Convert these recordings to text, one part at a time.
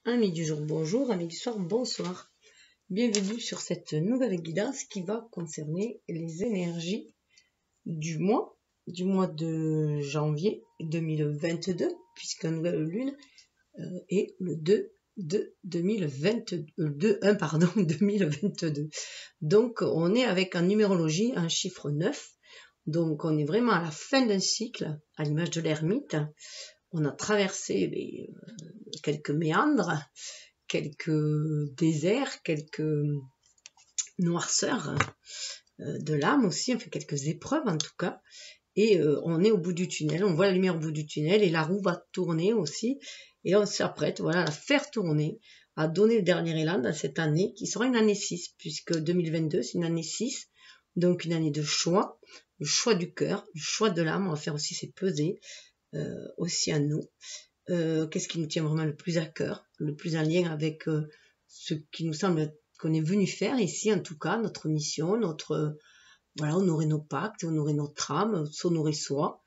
Amis du jour, bonjour, amis du soir, bonsoir. Bienvenue sur cette nouvelle guidance qui va concerner les énergies du mois de janvier 2022, puisque la nouvelle lune est le 2022. Donc on est avec en numérologie un chiffre 9. Donc on est vraiment à la fin d'un cycle, à l'image de l'ermite. On a traversé quelques méandres, quelques déserts, quelques noirceurs de l'âme aussi, enfin quelques épreuves en tout cas. Et on est au bout du tunnel, on voit la lumière au bout du tunnel et la roue va tourner aussi. Et on s'apprête, voilà, à la faire tourner, à donner le dernier élan dans cette année qui sera une année 6, puisque 2022 c'est une année 6, donc une année de choix, le choix du cœur, le choix de l'âme. On va faire aussi ces pesées aussi à nous. Qu'est-ce qui nous tient vraiment le plus à cœur, le plus en lien avec ce qui nous semble qu'on est venu faire ici, en tout cas, notre mission, voilà, honorer nos pactes, honorer notre âme, s'honorer soi,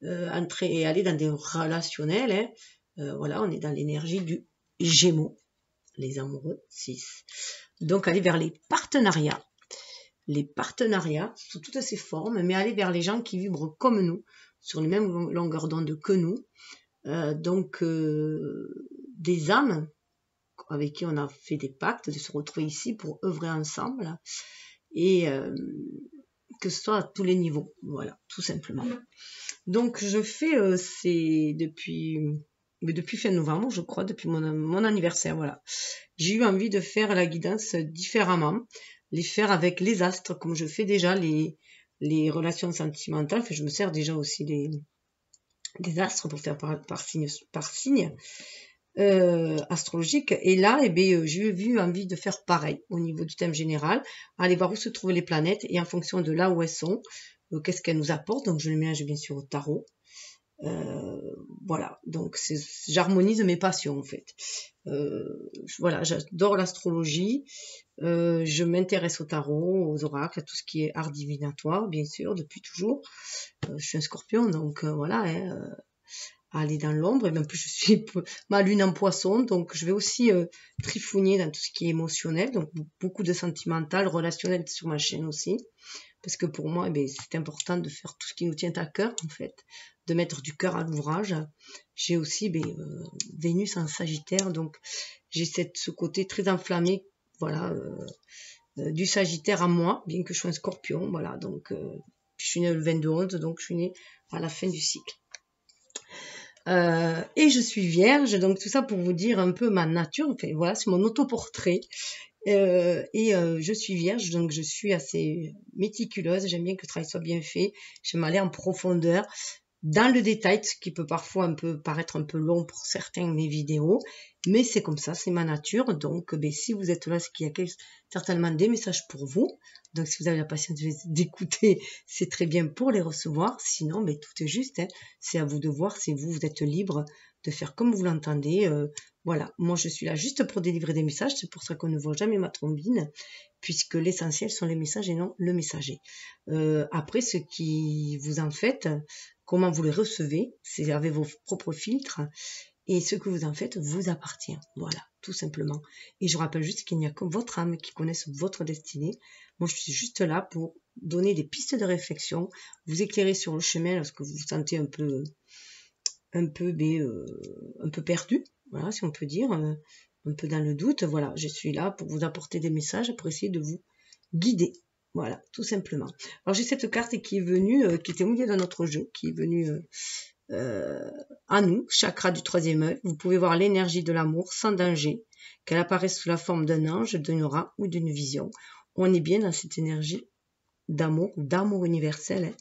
entrer et aller dans des relationnels, voilà, on est dans l'énergie du Gémeaux, les amoureux 6. Donc aller vers les partenariats sous toutes ces formes, mais aller vers les gens qui vibrent comme nous, sur les mêmes longueurs d'onde que nous, des âmes avec qui on a fait des pactes, de se retrouver ici pour œuvrer ensemble, et que ce soit à tous les niveaux, voilà, tout simplement. Donc je fais c'est depuis fin novembre, je crois, depuis mon anniversaire, voilà. J'ai eu envie de faire la guidance différemment, les faire avec les astres, comme je fais déjà les relations sentimentales. Enfin, je me sers déjà aussi des astres pour faire par signe astrologique. Et là, j'ai eu envie de faire pareil au niveau du thème général, aller voir où se trouvent les planètes et en fonction de là où elles sont, qu'est-ce qu'elles nous apportent. Donc je le mélange bien sûr au tarot. Voilà, donc j'harmonise mes passions en fait. Voilà, j'adore l'astrologie, je m'intéresse au tarot, aux oracles, à tout ce qui est art divinatoire, bien sûr, depuis toujours. Je suis un scorpion, donc voilà, à aller dans l'ombre. Et bien, en plus, je suis ma lune en poisson, donc je vais aussi trifouiller dans tout ce qui est émotionnel, donc beaucoup de sentimental, relationnel sur ma chaîne aussi. Parce que pour moi, c'est important de faire tout ce qui nous tient à cœur, en fait, de mettre du cœur à l'ouvrage. J'ai aussi Vénus en Sagittaire, donc j'ai ce côté très enflammé, voilà, du Sagittaire à moi, bien que je sois un Scorpion, voilà. Donc, je suis née le 22/11, donc je suis née à la fin du cycle. Et je suis vierge, donc tout ça pour vous dire un peu ma nature. Enfin, voilà, c'est mon autoportrait. Je suis vierge, donc je suis assez méticuleuse. J'aime bien que le travail soit bien fait. J'aime aller en profondeur, dans le détail, ce qui peut parfois paraître un peu long pour certains de mes vidéos. Mais c'est comme ça, c'est ma nature. Donc, si vous êtes là, c'est qu'il y a certainement des messages pour vous. Donc, si vous avez la patience d'écouter, c'est très bien pour les recevoir. Sinon, tout est juste. Hein. C'est à vous de voir. C'est vous êtes libre de faire comme vous l'entendez. Voilà, moi je suis là juste pour délivrer des messages, c'est pour ça qu'on ne voit jamais ma trombine, puisque l'essentiel sont les messages et non le messager. Après, ce qui vous en faites, comment vous les recevez, c'est avec vos propres filtres, et ce que vous en faites vous appartient. Voilà, tout simplement. Et je rappelle juste qu'il n'y a que votre âme qui connaisse votre destinée. Moi, je suis juste là pour donner des pistes de réflexion, vous éclairer sur le chemin lorsque vous vous sentez un peu perdu, voilà, si on peut dire, un peu dans le doute. Voilà, je suis là pour vous apporter des messages, pour essayer de vous guider. Voilà, tout simplement. Alors j'ai cette carte qui est venue, qui était au milieu de notre jeu, qui est venue à nous, chakra du 3e œil. Vous pouvez voir l'énergie de l'amour sans danger, qu'elle apparaisse sous la forme d'un ange, d'une aura ou d'une vision. On est bien dans cette énergie d'amour universel,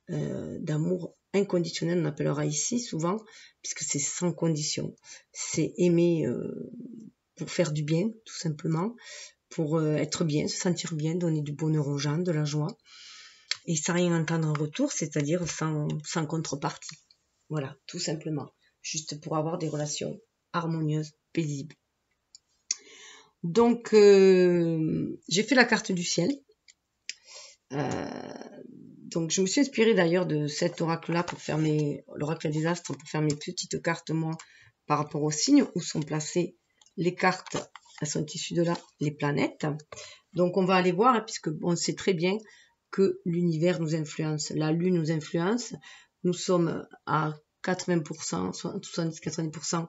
d'amour inconditionnel, on appellera ici souvent, puisque c'est sans condition. C'est aimer pour faire du bien, tout simplement, pour être bien, se sentir bien, donner du bonheur aux gens, de la joie, et sans rien entendre en retour, c'est-à-dire sans contrepartie. Voilà, tout simplement. Juste pour avoir des relations harmonieuses, paisibles. Donc, j'ai fait la carte du ciel. Donc, je me suis inspirée d'ailleurs de cet oracle-là pour faire l'oracle des astres, pour faire mes petites cartes, moi, par rapport aux signes où sont placés Les cartes, elles sont issues de là, les planètes. Donc, on va aller voir, hein, puisque on sait très bien que l'univers nous influence, la Lune nous influence. Nous sommes à 80%, 70-80%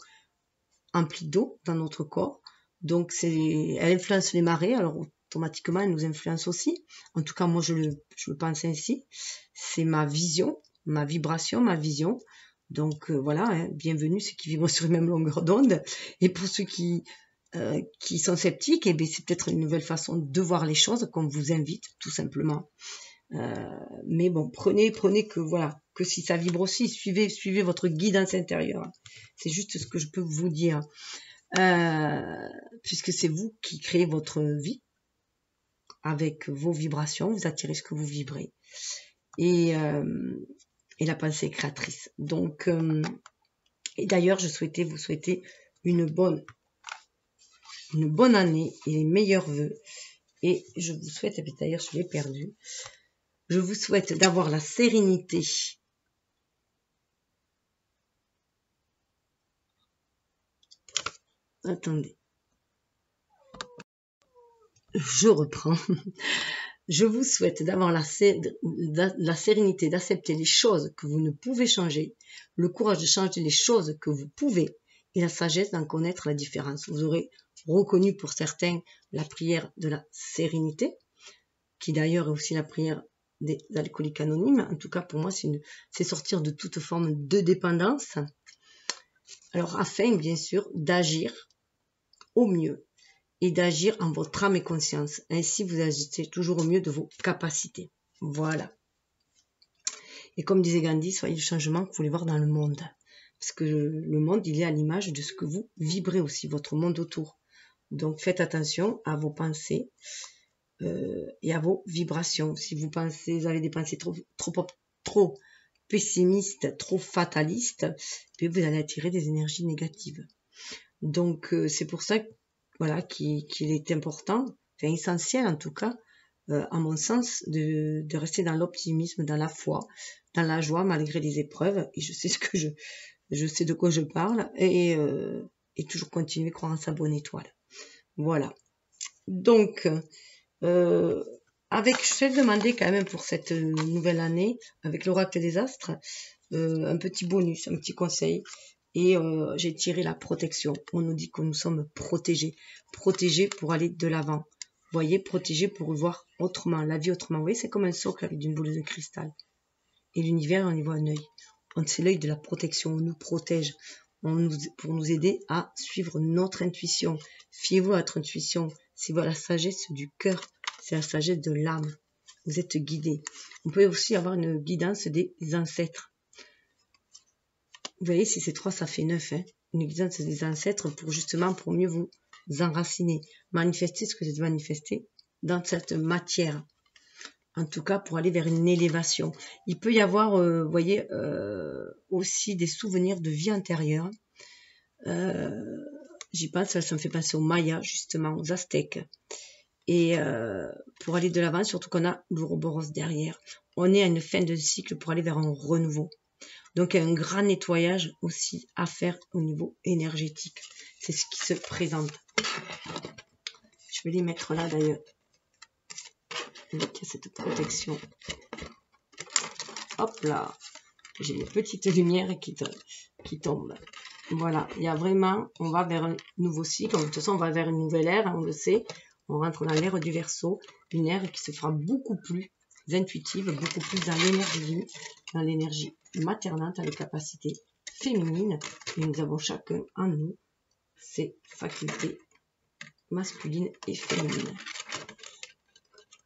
emplis d'eau dans notre corps. Donc, elle influence les marées, alors automatiquement, elle nous influence aussi. En tout cas, moi, je le pense ainsi. C'est ma vision, ma vibration, ma vision. Donc, voilà, hein, bienvenue ceux qui vibrent sur la même longueur d'onde. Et pour ceux qui sont sceptiques, eh bien, c'est peut-être une nouvelle façon de voir les choses qu'on vous invite, tout simplement. Mais bon, prenez que voilà, que si ça vibre aussi, suivez votre guidance intérieure. C'est juste ce que je peux vous dire. Puisque c'est vous qui créez votre vie avec vos vibrations, vous attirez ce que vous vibrez. Et la pensée est créatrice. Donc, et d'ailleurs, je souhaitais vous souhaiter une bonne année et les meilleurs vœux. Et je vous souhaite, d'ailleurs, je l'ai perdu. Je vous souhaite d'avoir la sérénité. Attendez. Je reprends. Je vous souhaite d'avoir la sérénité d'accepter les choses que vous ne pouvez changer, le courage de changer les choses que vous pouvez et la sagesse d'en connaître la différence. Vous aurez reconnu pour certains la prière de la sérénité, qui d'ailleurs est aussi la prière des alcooliques anonymes. En tout cas, pour moi, c'est sortir de toute forme de dépendance. Alors, afin, bien sûr, d'agir au mieux et d'agir en votre âme et conscience. Ainsi, vous agissez toujours au mieux de vos capacités. Voilà. Et comme disait Gandhi, soyez le changement que vous voulez voir dans le monde. Parce que le monde, il est à l'image de ce que vous vibrez aussi, votre monde autour. Donc, faites attention à vos pensées et à vos vibrations. Si vous avez des pensées trop pessimistes, trop fatalistes, puis vous allez attirer des énergies négatives. Donc, c'est pour ça voilà, qu'il est important, enfin essentiel en tout cas, à mon sens, de rester dans l'optimisme, dans la foi, dans la joie malgré les épreuves. Et je sais je sais de quoi je parle et toujours continuer à croire en sa bonne étoile. Voilà. Donc, je vais demander quand même pour cette nouvelle année, avec l'oracle des astres, un petit bonus, un petit conseil. Et j'ai tiré la protection. On nous dit que nous sommes protégés. Protégés pour aller de l'avant. Vous voyez, protégés pour voir autrement, la vie autrement. Vous voyez, c'est comme un socle avec une boule de cristal. Et l'univers, on y voit un œil. C'est l'œil de la protection. On nous protège pour nous aider à suivre notre intuition. Fiez-vous à votre intuition. C'est la sagesse du cœur. C'est la sagesse de l'âme. Vous êtes guidé. On peut aussi avoir une guidance des ancêtres. Vous voyez, si c'est 3, ça fait 9. Hein. Une guidance des ancêtres pour mieux vous enraciner. Manifester ce que vous êtes manifesté dans cette matière. En tout cas, pour aller vers une élévation. Il peut y avoir, vous voyez, aussi des souvenirs de vie antérieure. J'y pense, ça me fait penser aux Mayas, justement, aux Aztèques. Et pour aller de l'avant, surtout qu'on a l'Ouroboros derrière. On est à une fin de cycle pour aller vers un renouveau. Donc, il y a un grand nettoyage aussi à faire au niveau énergétique. C'est ce qui se présente. Je vais les mettre là d'ailleurs. Il y a cette protection. Hop là. J'ai une petite lumière qui tombe. Voilà. Il y a vraiment, on va vers un nouveau cycle. De toute façon, on va vers une nouvelle ère, on le sait. On rentre dans l'ère du Verseau. Une ère qui se fera beaucoup plus intuitive, beaucoup plus dans l'énergie maternelle, dans les capacités féminines. Et nous avons chacun en nous ces facultés masculines et féminines.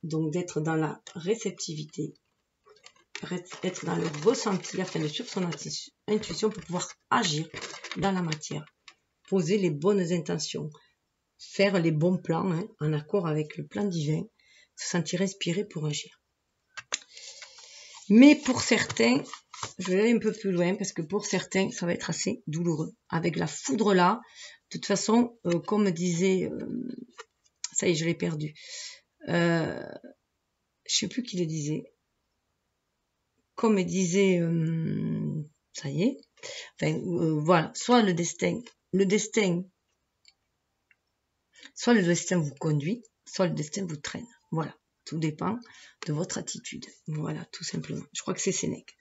Donc d'être dans la réceptivité, être dans le ressenti afin de suivre son intuition pour pouvoir agir dans la matière, poser les bonnes intentions, faire les bons plans hein, en accord avec le plan divin, se sentir inspiré pour agir. Mais pour certains, je vais aller un peu plus loin parce que pour certains, ça va être assez douloureux. Avec la foudre là, de toute façon, comme disait, ça y est, je l'ai perdu. Je sais plus qui le disait. Comme disait, ça y est. Enfin, voilà, soit le destin Soit le destin vous conduit, soit le destin vous traîne. Voilà, tout dépend de votre attitude. Voilà, tout simplement. Je crois que c'est Sénèque.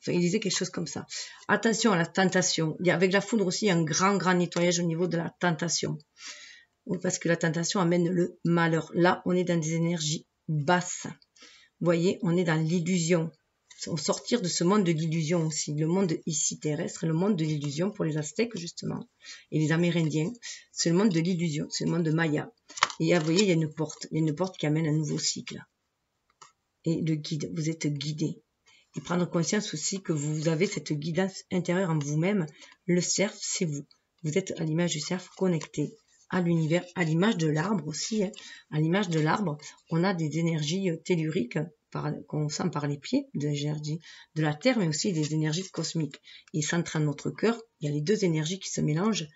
Enfin, il disait quelque chose comme ça. Attention à la tentation. Avec la foudre aussi, un grand nettoyage au niveau de la tentation. Parce que la tentation amène le malheur. Là, on est dans des énergies basses. Vous voyez, on est dans l'illusion. Sortir de ce monde de l'illusion aussi. Le monde ici terrestre, le monde de l'illusion pour les Aztèques justement et les Amérindiens, c'est le monde de l'illusion, c'est le monde de Maya. Et vous voyez, il y a une porte qui amène un nouveau cycle. Et le guide, vous êtes guidé. Et prendre conscience aussi que vous avez cette guidance intérieure en vous-même. Le cerf, c'est vous. Vous êtes à l'image du cerf connecté à l'univers, à l'image de l'arbre aussi. Hein. À l'image de l'arbre, on a des énergies telluriques qu'on sent par les pieds, de l'énergie de la Terre, mais aussi des énergies cosmiques. Et centré dans notre cœur, il y a les deux énergies qui se mélangent.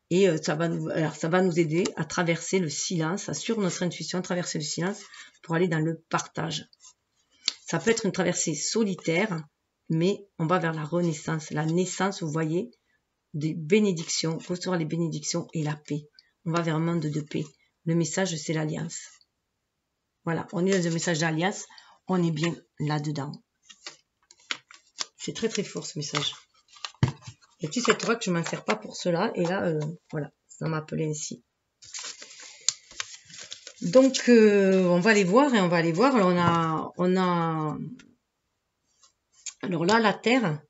Et ça va nous aider à traverser le silence, à suivre notre intuition, à traverser le silence pour aller dans le partage. Ça peut être une traversée solitaire, mais on va vers la renaissance, la naissance, vous voyez, des bénédictions, recevoir les bénédictions et la paix. On va vers un monde de paix. Le message, c'est l'alliance. Voilà, on est dans un message d'alliance, on est bien là-dedans. C'est très très fort ce message. Et tu sais, toi que je ne m'en sers pas pour cela, et là, voilà, ça m'appelait ainsi. Donc, on va aller voir, et on va aller voir. Alors, alors là, la Terre.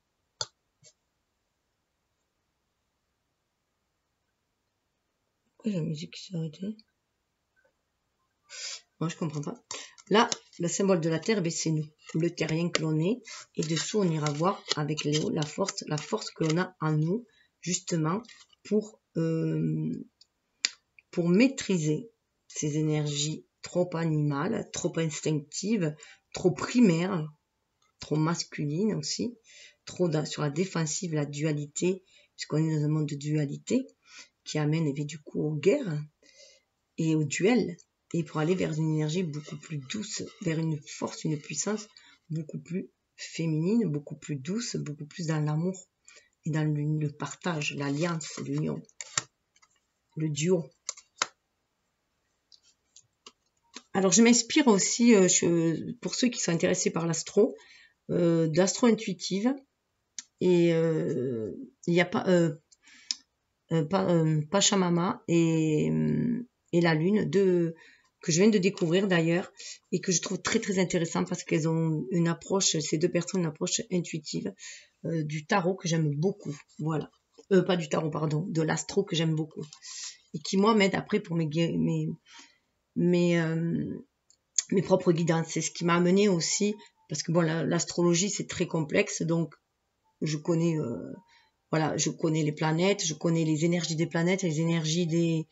Pourquoi la musique s'est arrêtée? Moi, je comprends pas. Là, le symbole de la Terre, c'est nous, le terrien que l'on est. Et dessous, on ira voir avec Léo la force que l'on a en nous, justement, pour maîtriser ces énergies trop animales, trop instinctives, trop primaires, trop masculines aussi, trop sur la défensive, la dualité, puisqu'on est dans un monde de dualité qui amène du coup aux guerres et aux duels, et pour aller vers une énergie beaucoup plus douce, vers une force, une puissance beaucoup plus féminine, beaucoup plus douce, beaucoup plus dans l'amour et dans le partage, l'alliance, l'union, le duo. Alors je m'inspire aussi, pour ceux qui sont intéressés par l'astro, d'astro intuitive, et il n'y a pas Pachamama et la Lune, que je viens de découvrir d'ailleurs, et que je trouve très très intéressant parce qu'elles ont une approche, ces deux personnes, une approche intuitive du tarot que j'aime beaucoup, voilà. Pas du tarot, pardon, de l'astro que j'aime beaucoup. Et qui, moi, m'aide après pour mes propres guidances. C'est ce qui m'a amené aussi, parce que bon, l'astrologie, c'est très complexe, donc je connais... voilà, je connais les planètes, je connais les énergies des planètes, les énergies des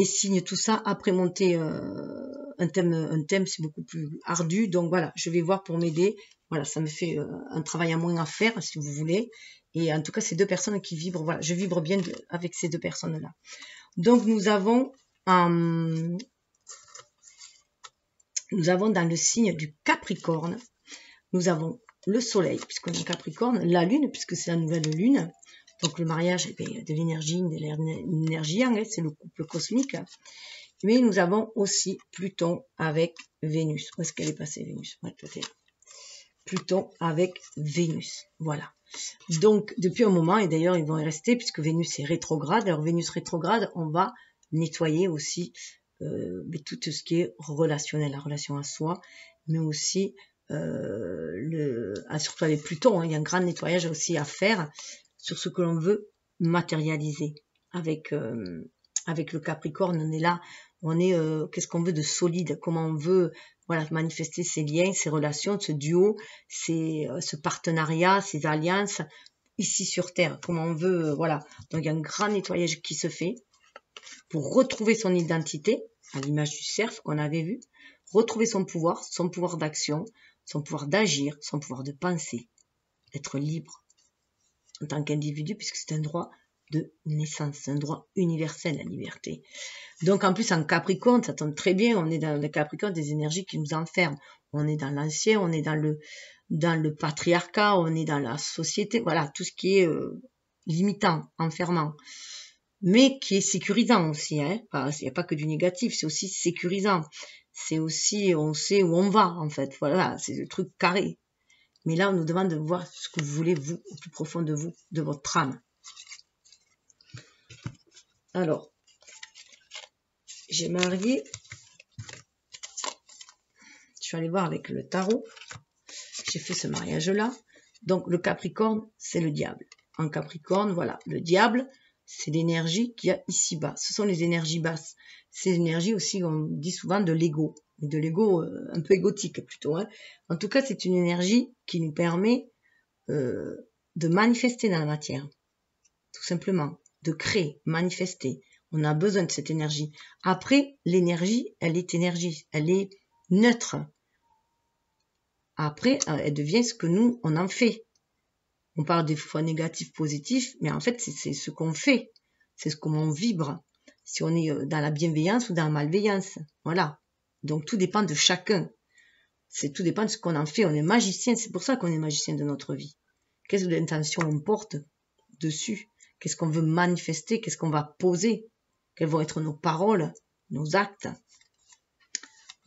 signes, tout ça. Après monter un thème, c'est beaucoup plus ardu. Donc voilà, je vais voir pour m'aider. Voilà, ça me fait un travail à moins à faire, si vous voulez. Et en tout cas, ces deux personnes qui vibrent, voilà, je vibre bien avec ces deux personnes-là. Donc nous avons dans le signe du Capricorne, nous avons le soleil, puisqu'on est en Capricorne, la lune, puisque c'est la nouvelle lune, donc le mariage de l'énergie, hein, c'est le couple cosmique, mais nous avons aussi Pluton avec Vénus. Où est-ce qu'elle est passée, Vénus? Ouais, peut-être. Pluton avec Vénus, voilà. Donc, depuis un moment, et d'ailleurs, ils vont y rester, puisque Vénus est rétrograde. Alors, Vénus rétrograde, on va nettoyer aussi tout ce qui est relationnel, la relation à soi, mais aussi surtout avec Pluton, hein, il y a un grand nettoyage aussi à faire sur ce que l'on veut matérialiser. Avec le Capricorne, on est là, qu'est-ce qu'on veut de solide, comment on veut manifester ces liens, ces relations, ce duo, ce partenariat, ces alliances ici sur Terre, comment on veut, voilà. Donc il y a un grand nettoyage qui se fait pour retrouver son identité, à l'image du cerf qu'on avait vu, retrouver son pouvoir d'action, son pouvoir d'agir, son pouvoir de penser, être libre en tant qu'individu, puisque c'est un droit de naissance, c'est un droit universel, la liberté. Donc en plus en Capricorne, ça tombe très bien, on est dans le Capricorne des énergies qui nous enferment. On est dans l'ancien, on est dans le patriarcat, on est dans la société, voilà, tout ce qui est limitant, enfermant. mais qui est sécurisant aussi. Hein. Il n'y a pas que du négatif, c'est aussi sécurisant. C'est aussi, on sait où on va, en fait. Voilà, c'est le truc carré. Mais là, on nous demande de voir ce que vous voulez, vous, au plus profond de vous, de votre âme. Alors, j'ai marié. Je suis allée voir avec le tarot. J'ai fait ce mariage-là. Donc, le Capricorne, c'est le diable. En Capricorne, voilà, le diable, c'est l'énergie qu'il y a ici-bas. Ce sont les énergies basses. C'est l'énergie aussi, on dit souvent, de l'ego. De l'ego un peu égotique plutôt. Hein. En tout cas, c'est une énergie qui nous permet de manifester dans la matière. Tout simplement. De créer, manifester. On a besoin de cette énergie. Après, l'énergie, elle est énergie. Elle est neutre. Après, elle devient ce que nous, on en fait. On parle des fois négatif, positif, mais en fait, c'est ce qu'on fait. C'est ce comment on vibre. Si on est dans la bienveillance ou dans la malveillance. Voilà. Donc, tout dépend de chacun. Tout dépend de ce qu'on en fait. On est magicien. C'est pour ça qu'on est magicien de notre vie. Quelle est l'intention on porte dessus? Qu'est-ce qu'on veut manifester? Qu'est-ce qu'on va poser? Quelles vont être nos paroles, nos actes?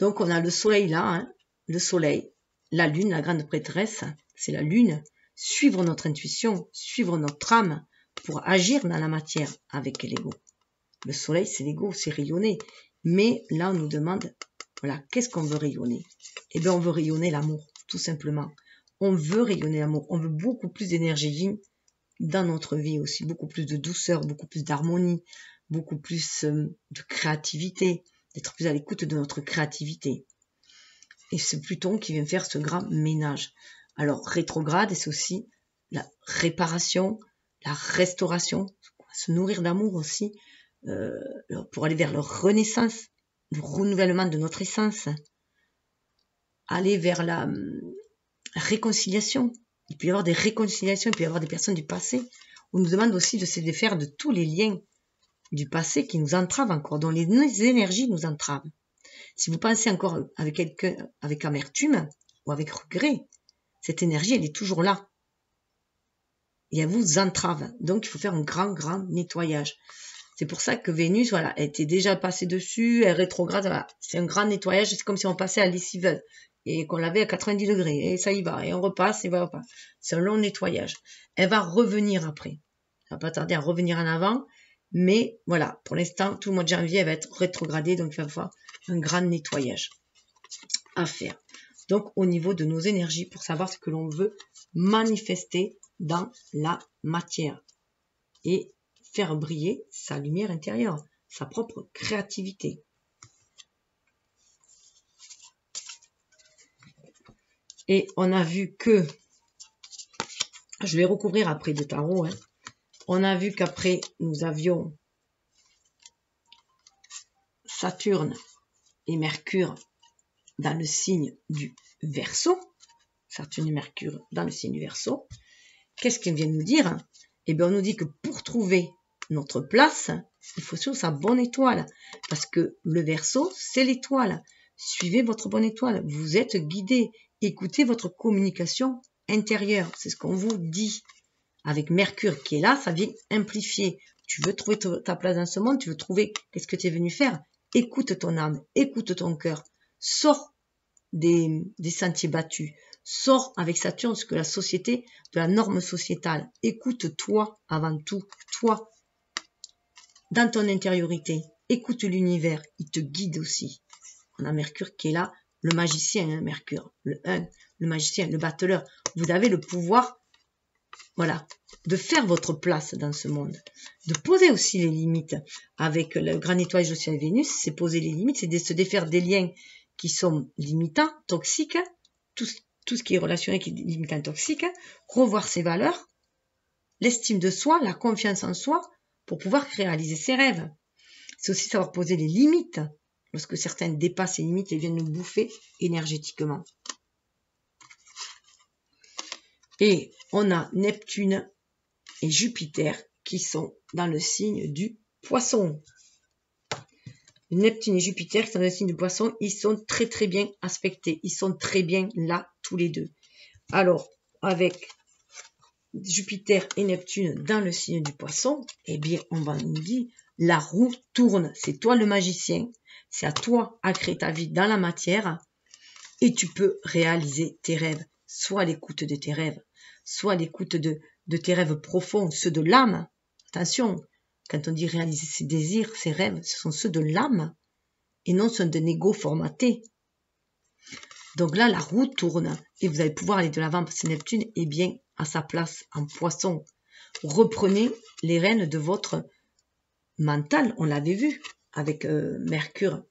Donc, on a le soleil là. Hein, le soleil. La lune, la grande prêtresse, c'est la lune. Suivre notre intuition, suivre notre âme pour agir dans la matière avec l'ego. Le soleil, c'est l'ego, c'est rayonner. Mais là, on nous demande, voilà, qu'est-ce qu'on veut rayonner? Eh bien, on veut rayonner l'amour, tout simplement. On veut rayonner l'amour. On veut beaucoup plus d'énergie dans notre vie aussi. Beaucoup plus de douceur, beaucoup plus d'harmonie, beaucoup plus de créativité, d'être plus à l'écoute de notre créativité. Et c'est Pluton qui vient faire ce grand ménage. Alors, rétrograde, c'est aussi la réparation, la restauration, se nourrir d'amour aussi, pour aller vers la renaissance, le renouvellement de notre essence, aller vers la réconciliation. Il peut y avoir des réconciliations, il peut y avoir des personnes du passé. On nous demande aussi de se défaire de tous les liens du passé qui nous entravent encore, dont les énergies nous entravent. Si vous pensez encore avec quelqu'un avec amertume ou avec regret, cette énergie, elle est toujours là. Et elle vous entrave. Donc, il faut faire un grand, grand nettoyage. C'est pour ça que Vénus, voilà, elle était déjà passée dessus, elle rétrograde, voilà. C'est un grand nettoyage. C'est comme si on passait à lessiveuse et qu'on l'avait à 90 degrés. Et ça y va. Et on repasse, et voilà. C'est un long nettoyage. Elle va revenir après. Elle va pas tarder à revenir en avant. Mais voilà, pour l'instant, tout le mois de janvier, elle va être rétrogradée. Donc, il va falloir un grand nettoyage à faire. Donc, au niveau de nos énergies, pour savoir ce que l'on veut manifester dans la matière. Et faire briller sa lumière intérieure, sa propre créativité. Et on a vu que, je vais recouvrir après de tarot, hein, on a vu qu'après, nous avions Saturne et Mercure dans le signe du Verseau. Saturne et Mercure dans le signe du Verseau. Qu'est-ce qu'ils viennent nous dire? Eh bien, on nous dit que pour trouver notre place, il faut suivre sa bonne étoile. Parce que le Verseau, c'est l'étoile. Suivez votre bonne étoile. Vous êtes guidé. Écoutez votre communication intérieure. C'est ce qu'on vous dit. Avec Mercure qui est là, ça vient amplifier. Tu veux trouver ta place dans ce monde, tu veux trouver qu'est-ce que tu es venu faire. Écoute ton âme, écoute ton cœur. Sors des sentiers battus. Sors avec Saturne ce que la société, de la norme sociétale. Écoute-toi avant tout, toi, dans ton intériorité. Écoute l'univers, il te guide aussi. On a Mercure qui est là, le magicien, hein, Mercure, le magicien, le battleur. Vous avez le pouvoir, voilà, de faire votre place dans ce monde. De poser aussi les limites. Avec le grand nettoyage du ciel Vénus, c'est poser les limites, c'est de se défaire des liens qui sont limitants, toxiques, tout ce qui est relationnel qui est limitant, toxique, revoir ses valeurs, l'estime de soi, la confiance en soi, pour pouvoir réaliser ses rêves. C'est aussi savoir poser les limites, lorsque certains dépassent les limites et viennent nous bouffer énergétiquement. Et on a Neptune et Jupiter qui sont dans le signe du Poisson. Neptune et Jupiter qui sont dans le signe du Poisson, ils sont très très bien aspectés. Ils sont très bien là tous les deux. Alors, avec Jupiter et Neptune dans le signe du Poisson, eh bien, on va nous dire, la roue tourne. C'est toi le magicien. C'est à toi à créer ta vie dans la matière et tu peux réaliser tes rêves. Soit à l'écoute de tes rêves, soit à l'écoute de tes rêves profonds, ceux de l'âme. Attention, quand on dit réaliser ses désirs, ses rêves, ce sont ceux de l'âme et non ceux d'un ego formaté. Donc là, la roue tourne et vous allez pouvoir aller de l'avant parce que Neptune est bien à sa place en Poisson. Reprenez les rênes de votre mental, on l'avait vu avec Mercure,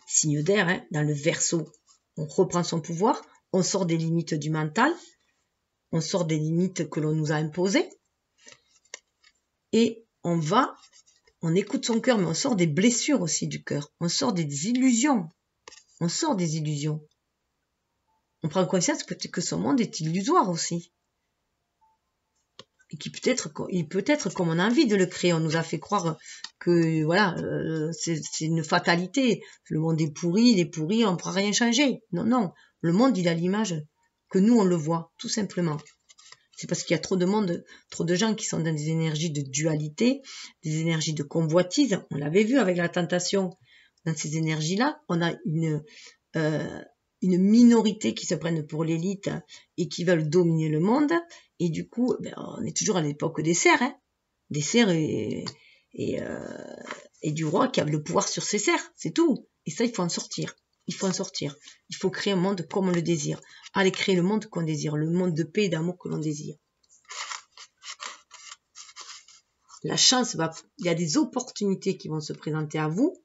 signe d'air, hein, dans le Verseau. On reprend son pouvoir, on sort des limites du mental, on sort des limites que l'on nous a imposées et on écoute son cœur, mais on sort des blessures aussi du cœur, on sort des illusions, on sort des illusions. On prend conscience que ce monde est illusoire aussi. Et qui il peut être comme on a envie de le créer. On nous a fait croire que voilà, c'est une fatalité. Le monde est pourri, il est pourri, on ne pourra rien changer. Non, non. Le monde, il a l'image que nous, on le voit, tout simplement. C'est parce qu'il y a trop de monde, trop de gens qui sont dans des énergies de dualité, des énergies de convoitise. On l'avait vu avec la tentation. Dans ces énergies-là, on a une minorité qui se prennent pour l'élite et qui veulent dominer le monde. Et du coup, ben, on est toujours à l'époque des serfs, hein, des serfs et du roi qui a le pouvoir sur ses serfs, c'est tout. Et ça, il faut en sortir. Il faut en sortir. Il faut créer un monde comme on le désire. Allez créer le monde qu'on désire, le monde de paix et d'amour que l'on désire. La chance il y a des opportunités qui vont se présenter à vous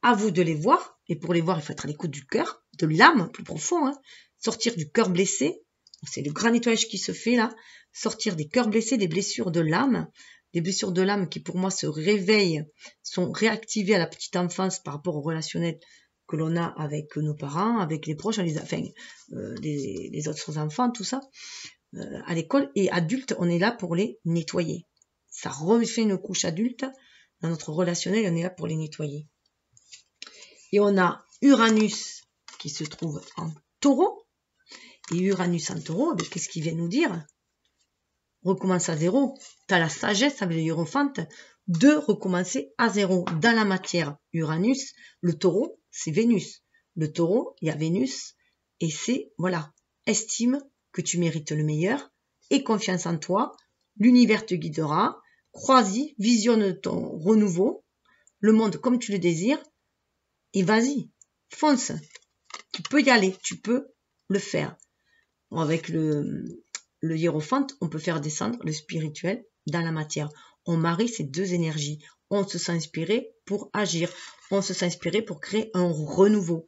de les voir. Et pour les voir, il faut être à l'écoute du cœur, de l'âme, plus profond, hein. Sortir du cœur blessé. C'est le grand nettoyage qui se fait là. Sortir des cœurs blessés, des blessures de l'âme. Des blessures de l'âme qui, pour moi, se réveillent, sont réactivées à la petite enfance par rapport au relationnel que l'on a avec nos parents, avec les proches, les autres enfants, tout ça, à l'école. Et adultes, on est là pour les nettoyer. Ça refait une couche adulte. Dans notre relationnel, on est là pour les nettoyer. Et on a Uranus qui se trouve en Taureau. Et Uranus en Taureau, qu'est-ce qu'il vient nous dire? Recommence à zéro. Tu as la sagesse avec le Hiérophante de recommencer à zéro dans la matière. Uranus, le Taureau, c'est Vénus. Le Taureau, il y a Vénus et c'est, voilà, estime que tu mérites le meilleur et confiance en toi. L'univers te guidera. Crois-y, visionne ton renouveau, le monde comme tu le désires. Et vas-y, fonce. Tu peux y aller, tu peux le faire. Avec le hiérophante, on peut faire descendre le spirituel dans la matière. On marie ces deux énergies. On se sent inspiré pour agir. On se sent inspiré pour créer un renouveau.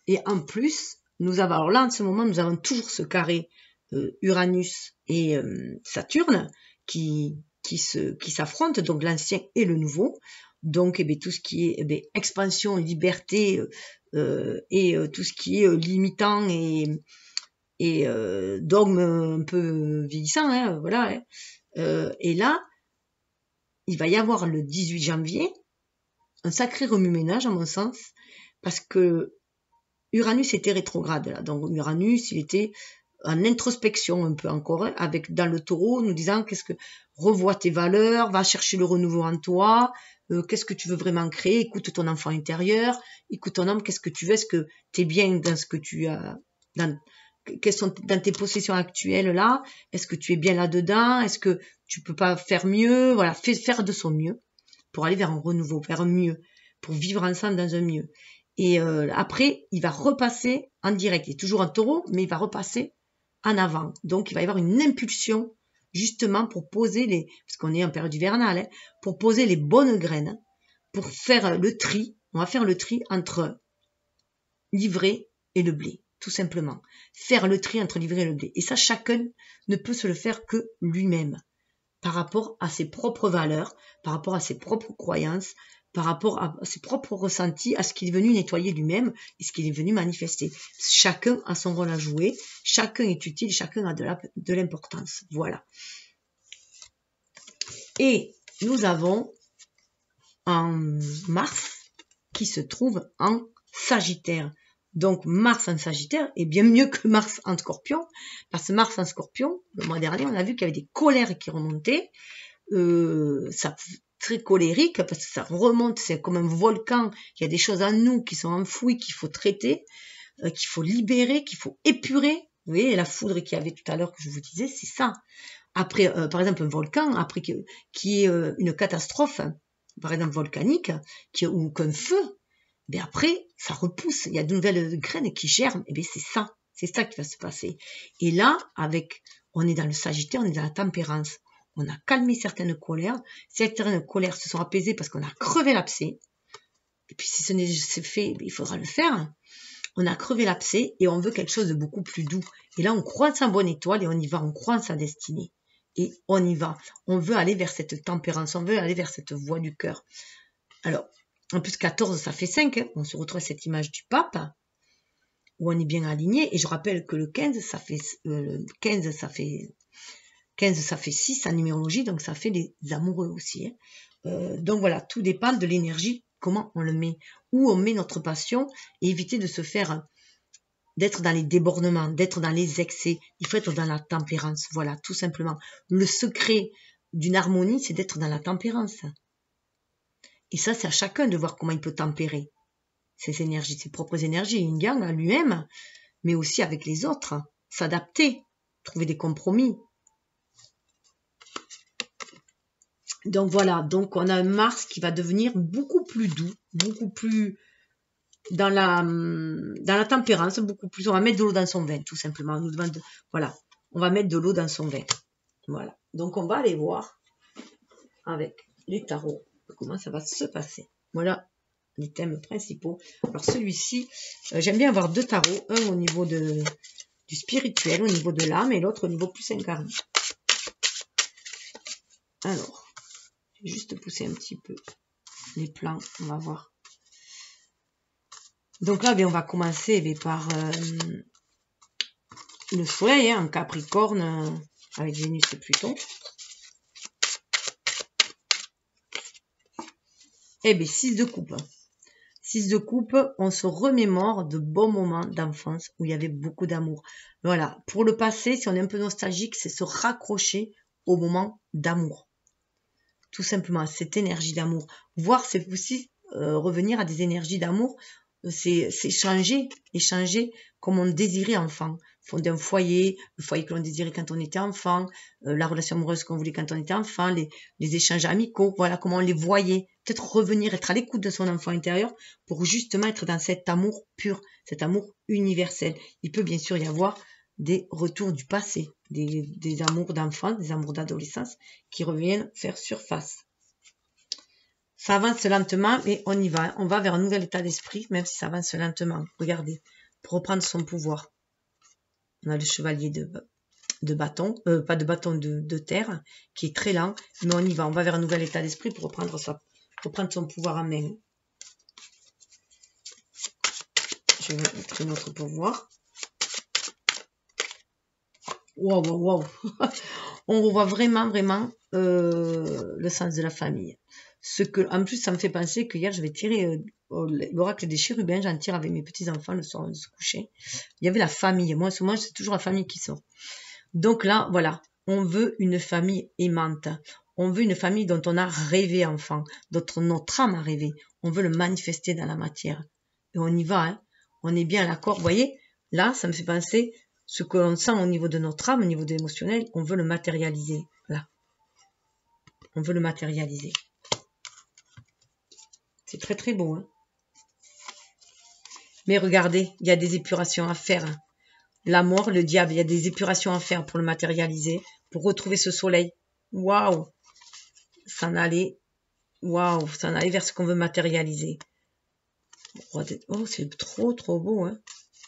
Et en plus, alors là, en ce moment, nous avons toujours ce carré Uranus et Saturne qui s'affrontent, donc l'ancien et le nouveau. Donc, tout ce qui est expansion, liberté et tout ce qui est limitant et dogme un peu vieillissant, hein, voilà. Hein. Et là, il va y avoir le 18 janvier un sacré remue-ménage, à mon sens, parce que Uranus était rétrograde, là. Donc, Uranus, il était en introspection un peu encore, hein, dans le Taureau, nous disant revois tes valeurs, va chercher le renouveau en toi, qu'est-ce que tu veux vraiment créer, écoute ton enfant intérieur, écoute ton âme, qu'est-ce que tu veux, est-ce que tu es bien dans ce que tu as, quelles sont dans tes possessions actuelles là, est-ce que tu es bien là-dedans, est-ce que tu peux pas faire mieux, voilà, faire de son mieux pour aller vers un renouveau, vers un mieux, pour vivre ensemble dans un mieux. Et après, il va repasser en direct, il est toujours en Taureau, mais il va repasser en avant. Donc, il va y avoir une impulsion justement pour poser parce qu'on est en période hivernale, hein, pour poser les bonnes graines, pour faire le tri. On va faire le tri entre l'ivraie et le blé, tout simplement. Faire le tri entre l'ivraie et le blé. Et ça, chacun ne peut se le faire que lui-même, par rapport à ses propres valeurs, par rapport à ses propres croyances, par rapport à ses propres ressentis, à ce qu'il est venu nettoyer lui-même et ce qu'il est venu manifester. Chacun a son rôle à jouer, chacun est utile, chacun a de l'importance. Voilà. Et nous avons en Mars qui se trouve en Sagittaire. Donc Mars en Sagittaire est bien mieux que Mars en Scorpion, parce que Mars en Scorpion, le mois dernier, on a vu qu'il y avait des colères qui remontaient, ça très colérique, parce que ça remonte, c'est comme un volcan, il y a des choses en nous qui sont enfouies, qu'il faut traiter, qu'il faut libérer, qu'il faut épurer. Vous voyez, la foudre qu'il y avait tout à l'heure que je vous disais, c'est ça. Après, par exemple, un volcan, après qui est une catastrophe, par exemple volcanique, ou qu'un feu, mais après, ça repousse, il y a de nouvelles graines qui germent, et bien c'est ça qui va se passer. Et là, on est dans le Sagittaire, on est dans la tempérance. On a calmé certaines colères se sont apaisées parce qu'on a crevé l'abcès. Et puis si ce n'est fait, il faudra le faire. On a crevé l'abcès et on veut quelque chose de beaucoup plus doux. Et là, on croit en sa bonne étoile et on y va, on croit en sa destinée. Et on y va. On veut aller vers cette tempérance, on veut aller vers cette voie du cœur. Alors, en plus 14, ça fait 5. Hein. On se retrouve à cette image du pape, où on est bien aligné. Et je rappelle que le 15, ça fait 6 en numérologie, donc ça fait les amoureux aussi. Hein. Donc voilà, tout dépend de l'énergie, comment on le met, où on met notre passion, et éviter de se faire, d'être dans les débordements, d'être dans les excès. Il faut être dans la tempérance, voilà, tout simplement. Le secret d'une harmonie, c'est d'être dans la tempérance. Et ça, c'est à chacun de voir comment il peut tempérer ses énergies, ses propres énergies, Yin Yang à lui-même, mais aussi avec les autres, s'adapter, trouver des compromis. Donc voilà, donc on a un Mars qui va devenir beaucoup plus doux, beaucoup plus dans la tempérance, beaucoup plus. On va mettre de l'eau dans son vin, tout simplement. On nous demande, voilà, on va mettre de l'eau dans son vin. Voilà. Donc on va aller voir avec les tarots comment ça va se passer. Voilà les thèmes principaux. Alors celui-ci, j'aime bien avoir 2 tarots, un au niveau du spirituel, au niveau de l'âme, et l'autre au niveau plus incarné. Alors, je vais juste pousser un petit peu les plans, on va voir. Donc là, on va commencer par le soleil, hein, en Capricorne, avec Vénus et Pluton. Eh bien, 6 de coupe. 6 de coupe, on se remémore de bons moments d'enfance où il y avait beaucoup d'amour. Voilà, pour le passé, si on est un peu nostalgique, c'est se raccrocher au moment d'amour. Tout simplement, cette énergie d'amour. Voir, c'est aussi revenir à des énergies d'amour. C'est échanger comme on désirait enfant. Fonder un foyer, le foyer que l'on désirait quand on était enfant, la relation amoureuse qu'on voulait quand on était enfant, les échanges amicaux, voilà comment on les voyait. Peut-être revenir, être à l'écoute de son enfant intérieur pour justement être dans cet amour pur, cet amour universel. Il peut bien sûr y avoir des retours du passé, des amours d'enfance, des amours d'adolescence qui reviennent faire surface. Ça avance lentement, mais on y va. On va vers un nouvel état d'esprit, même si ça avance lentement. Regardez, pour reprendre son pouvoir. On a le chevalier de bâton, pas de bâton, de terre, qui est très lent, mais on y va. On va vers un nouvel état d'esprit pour reprendre son pouvoir en main. Je vais mettre notre pouvoir. Waouh, waouh. On revoit vraiment le sens de la famille. En plus, ça me fait penser que hier, je vais tirer l'oracle des chérubins. J'en tire avec mes petits-enfants le soir de se coucher. Il y avait la famille. Moi, c'est toujours la famille qui sort. Donc là, voilà. On veut une famille aimante. On veut une famille dont on a rêvé enfant, dont notre âme a rêvé. On veut le manifester dans la matière. Et on y va, hein. On est bien à l'accord. Vous voyez, là, ça me fait penser ce que l'on sent au niveau de notre âme, au niveau de l'émotionnel. On veut le matérialiser. Là. On veut le matérialiser. C'est très très beau. Hein. Mais regardez, il y a des épurations à faire. Hein. La mort, le diable, il y a des épurations à faire pour le matérialiser, pour retrouver ce soleil. Waouh! S'en aller. Waouh! S'en aller vers ce qu'on veut matérialiser. Oh, c'est trop trop beau. Hein.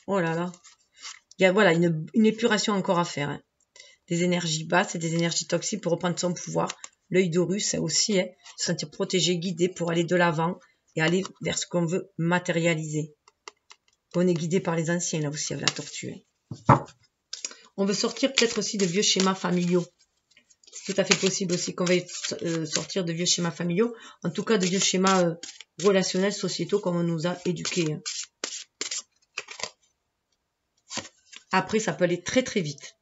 Oh là là. Il y a voilà, une épuration encore à faire. Hein. Des énergies basses et des énergies toxiques pour reprendre son pouvoir. L'œil d'Horus aussi, hein, se sentir protégé, guidé pour aller de l'avant et aller vers ce qu'on veut matérialiser. On est guidé par les anciens, là aussi, avec la tortue. On veut sortir peut-être aussi de vieux schémas familiaux. C'est tout à fait possible aussi qu'on veuille sortir de vieux schémas familiaux. En tout cas, de vieux schémas relationnels, sociétaux, comme on nous a éduqués. Après, ça peut aller très très vite.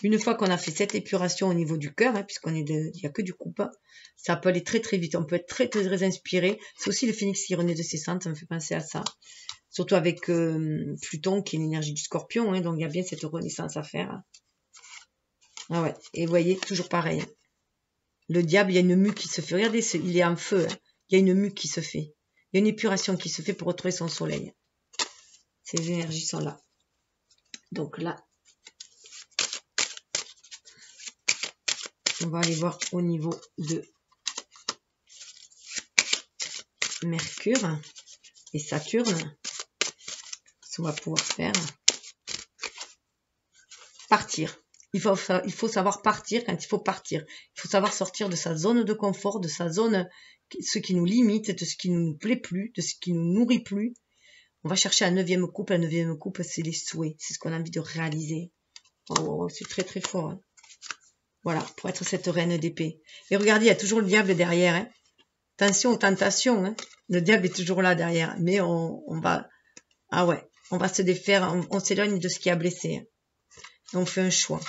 Une fois qu'on a fait cette épuration au niveau du cœur, hein, il n'y a que du coupe, hein, ça peut aller très très vite. On peut être très très, très inspiré. C'est aussi le phénix qui renaît de ses cendres, ça me fait penser à ça. Surtout avec Pluton qui est l'énergie du scorpion, hein, donc il y a bien cette renaissance à faire. Hein. Ah ouais, et vous voyez, toujours pareil. Hein. Le diable, il y a une mue qui se fait. Regardez, il est en feu. Hein. Il y a une mue qui se fait. Il y a une épuration qui se fait pour retrouver son soleil. Ces énergies sont là. Donc là, on va aller voir au niveau de Mercure et Saturne. Ce qu'on va pouvoir faire. Partir. Il faut savoir partir quand il faut partir. Il faut savoir sortir de sa zone de confort, de sa zone, ce qui nous limite, de ce qui ne nous plaît plus, de ce qui nous nourrit plus. On va chercher un 9e couple. Un 9e couple, c'est les souhaits. C'est ce qu'on a envie de réaliser. Oh, c'est très très fort. Hein. Voilà, pour être cette reine d'épée. Et regardez, il y a toujours le diable derrière. Hein. Attention aux tentations. Hein. Le diable est toujours là derrière. Mais on va... Ah ouais, on va se défaire. On s'éloigne de ce qui a blessé. Hein. Et on fait un choix.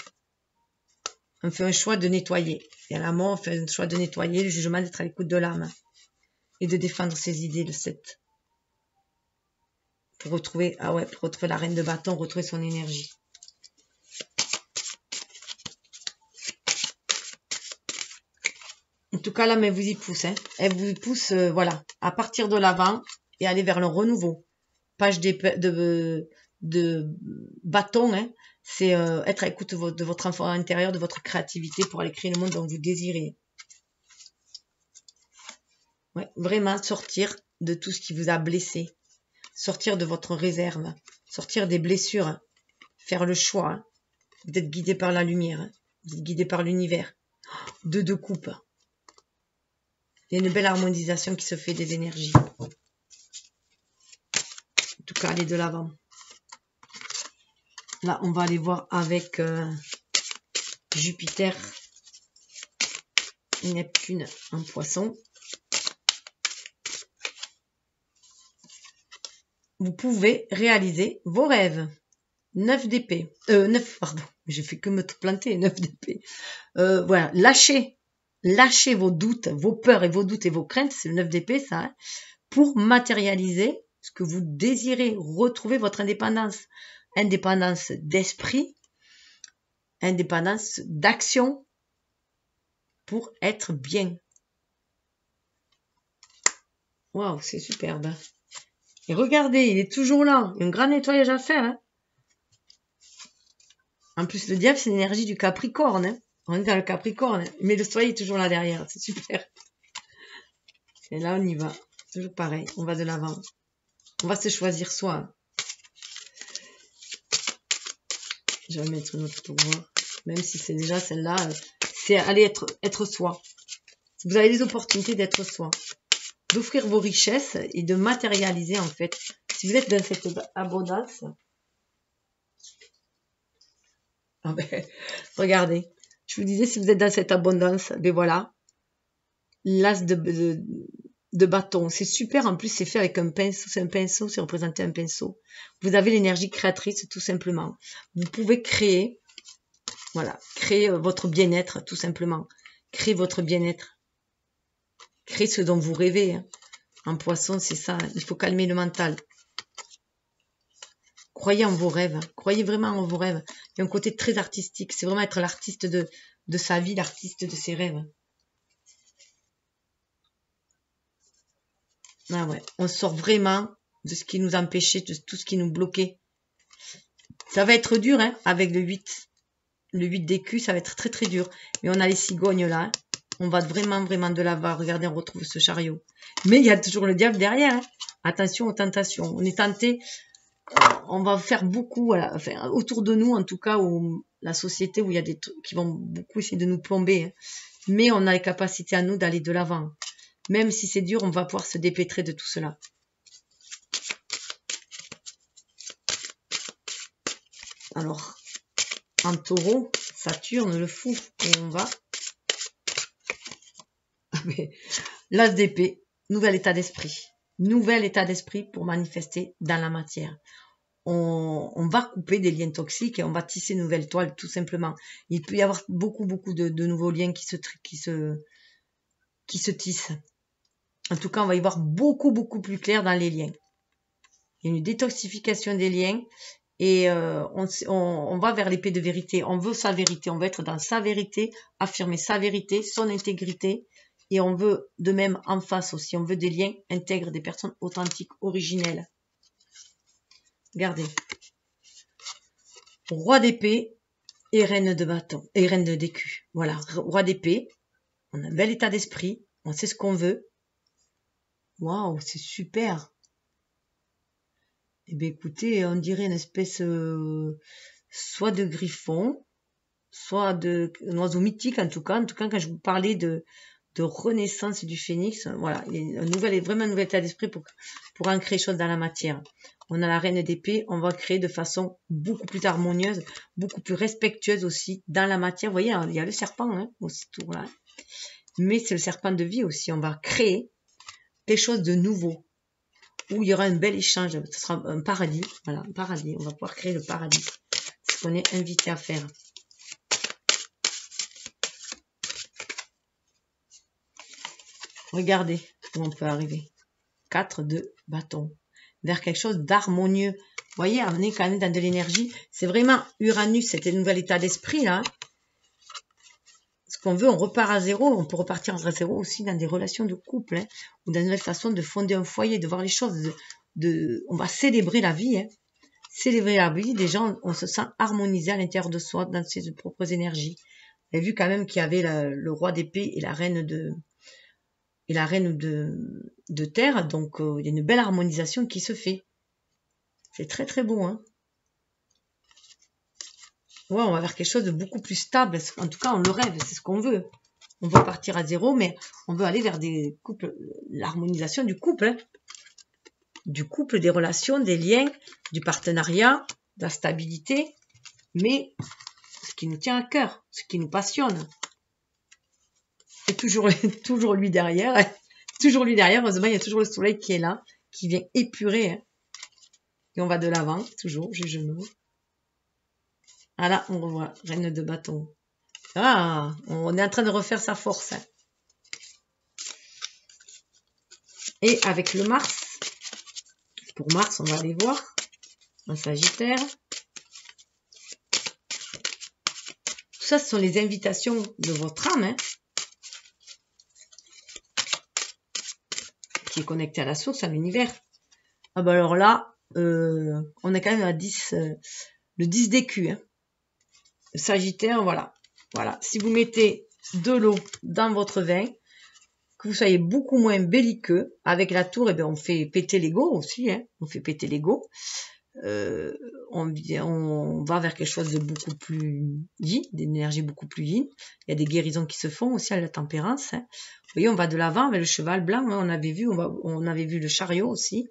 On fait un choix de nettoyer. Et à la mort, on fait un choix de nettoyer, le jugement d'être à l'écoute de l'âme. Et de défendre ses idées, le 7. Pour retrouver, ah ouais, pour retrouver la reine de bâton, retrouver son énergie. En tout cas, là, mais vous y pousse. Hein. Elle vous pousse, voilà, à partir de l'avant et aller vers le renouveau. Page de bâton, hein. C'est être à l'écoute de votre enfant intérieur, de votre créativité pour aller créer le monde dont vous désirez. Ouais, vraiment sortir de tout ce qui vous a blessé. Sortir de votre réserve. Sortir des blessures. Faire le choix. Hein. Vous êtes guidé par la lumière. Hein. Vous êtes guidé par l'univers. Deux coupes. Il y a une belle harmonisation qui se fait des énergies. En tout cas, aller de l'avant. Là, on va aller voir avec Jupiter, Neptune en poisson. Vous pouvez réaliser vos rêves. 9 d'épée. 9, pardon. J'ai fait que me planter, 9 d'épée. Voilà, lâchez vos doutes, vos peurs et vos doutes et vos craintes. C'est le 9 d'épée, ça. Hein, pour matérialiser ce que vous désirez. Retrouver votre indépendance. Indépendance d'esprit, indépendance d'action pour être bien. Waouh, c'est superbe. Et regardez, il est toujours là. Il y a un grand nettoyage à faire. Hein. En plus, le diable, c'est l'énergie du Capricorne. Hein. On est dans le Capricorne. Mais le soleil est toujours là derrière. C'est super. Et là, on y va. Toujours pareil. On va de l'avant. On va se choisir soi. Je vais mettre une autre pour voir. Même si c'est déjà celle-là, c'est aller être soi. Vous avez des opportunités d'être soi. D'offrir vos richesses et de matérialiser en fait. Si vous êtes dans cette abondance. Ah ben, regardez. Je vous disais, si vous êtes dans cette abondance, ben voilà. L'as de bâton. C'est super. En plus, c'est fait avec un pinceau. C'est un pinceau. C'est représenté un pinceau. Vous avez l'énergie créatrice tout simplement. Vous pouvez créer. Voilà. Créer votre bien-être tout simplement. Créer votre bien-être. Créer ce dont vous rêvez. Hein. En poisson, c'est ça. Il faut calmer le mental. Croyez en vos rêves. Croyez vraiment en vos rêves. Il y a un côté très artistique. C'est vraiment être l'artiste de sa vie, l'artiste de ses rêves. Ah ouais. On sort vraiment de ce qui nous empêchait, de tout ce qui nous bloquait. Ça va être dur, hein, avec le 8. Le 8 d'écu, ça va être très très dur. Mais on a les cigognes là. Hein. On va vraiment de l'avant. Regardez, on retrouve ce chariot. Mais il y a toujours le diable derrière. Hein. Attention aux tentations. On est tenté. On va faire beaucoup, voilà, enfin, autour de nous, en tout cas, où la société, où il y a des trucs qui vont beaucoup essayer de nous plomber. Hein. Mais on a les capacités à nous d'aller de l'avant. Même si c'est dur, on va pouvoir se dépêtrer de tout cela. Alors, en taureau, Saturne, le fou, et on va... L'as d'épée, nouvel état d'esprit. Nouvel état d'esprit pour manifester dans la matière. on va couper des liens toxiques et on va tisser une nouvelle toile, tout simplement. Il peut y avoir beaucoup de nouveaux liens qui se tissent. En tout cas, on va y voir beaucoup plus clair dans les liens. Il y a une détoxification des liens et on va vers l'épée de vérité. On veut sa vérité, on veut être dans sa vérité, affirmer sa vérité, son intégrité. Et on veut de même en face aussi, on veut des liens intègres, des personnes authentiques, originelles. Regardez. Roi d'épée et reine de bâton, et reine d'écu. Voilà, roi d'épée. On a un bel état d'esprit, on sait ce qu'on veut. Waouh, c'est super. Eh bien, écoutez, on dirait une espèce soit de griffon, soit de un oiseau mythique en tout cas. En tout cas, quand je vous parlais de renaissance du phénix, voilà, il y a vraiment un nouvel état d'esprit pour ancrer les choses dans la matière. On a la reine d'épée, on va créer de façon beaucoup plus harmonieuse, beaucoup plus respectueuse aussi dans la matière. Vous voyez, il y a le serpent hein, aussi, tout, voilà. Mais c'est le serpent de vie aussi. On va créer quelque chose de nouveau, où il y aura un bel échange. Ce sera un paradis, voilà, un paradis. On va pouvoir créer le paradis. C'est ce qu'on est invité à faire. Regardez où on peut arriver. 4 de bâton. Vers quelque chose d'harmonieux. Vous voyez, on est quand même dans de l'énergie. C'est vraiment Uranus, c'était un nouvel état d'esprit là. Ce qu'on veut, on repart à zéro. On peut repartir à zéro aussi dans des relations de couple. Hein, ou dans une nouvelle façon de fonder un foyer, de voir les choses. On va célébrer la vie. Hein. Célébrer la vie. Déjà, on se sent harmonisé à l'intérieur de soi, dans ses propres énergies. Vous avez vu quand même qu'il y avait le roi d'épée et la reine de terre, donc il y a une belle harmonisation qui se fait. C'est très beau, hein. Ouais, on va vers quelque chose de beaucoup plus stable. En tout cas, on le rêve, c'est ce qu'on veut. On veut partir à zéro, mais on veut aller vers des couples, l'harmonisation du couple, hein. Du couple, des relations, des liens, du partenariat, de la stabilité, mais ce qui nous tient à cœur, ce qui nous passionne. Et toujours lui derrière. Toujours lui derrière, heureusement, il y a toujours le soleil qui est là, qui vient épurer. Hein. Et on va de l'avant, toujours, jugement. Ah là, on revoit, reine de bâton. Ah, on est en train de refaire sa force. Hein. Et avec le Mars, pour Mars, on va aller voir, un Sagittaire. Tout ça, ce sont les invitations de votre âme, hein, qui est connectée à la source, à l'univers. Ah bah alors là, on est quand même à 10, le 10 d'écu. Hein. Le Sagittaire, voilà. Voilà. Si vous mettez de l'eau dans votre vin, que vous soyez beaucoup moins belliqueux, avec la tour, eh bien, on fait péter l'ego aussi. Hein. On fait péter l'ego. On va vers quelque chose de beaucoup plus yin, d'énergie beaucoup plus yin. Il y a des guérisons qui se font aussi à la tempérance. Hein. Vous voyez, on va de l'avant avec le cheval blanc. Hein, on avait vu le chariot aussi.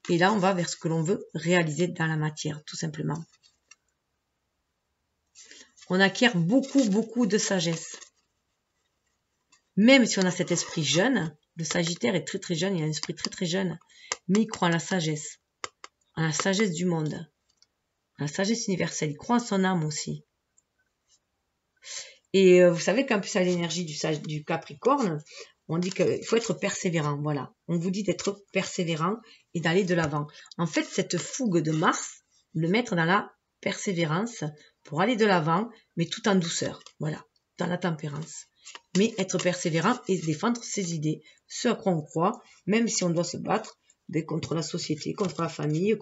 Et là, on va vers ce que l'on veut réaliser dans la matière, tout simplement. On acquiert beaucoup de sagesse. Même si on a cet esprit jeune, le Sagittaire est très jeune, il a un esprit très jeune, mais il croit en la sagesse du monde, à la sagesse universelle, il croit en son âme aussi. Et vous savez qu'en plus à l'énergie du Capricorne, on dit qu'il faut être persévérant, voilà. On vous dit d'être persévérant et d'aller de l'avant. En fait, cette fougue de Mars, le mettre dans la persévérance pour aller de l'avant, mais tout en douceur, voilà, dans la tempérance. Mais être persévérant et défendre ses idées, ce à quoi on croit, même si on doit se battre contre la société, contre la famille,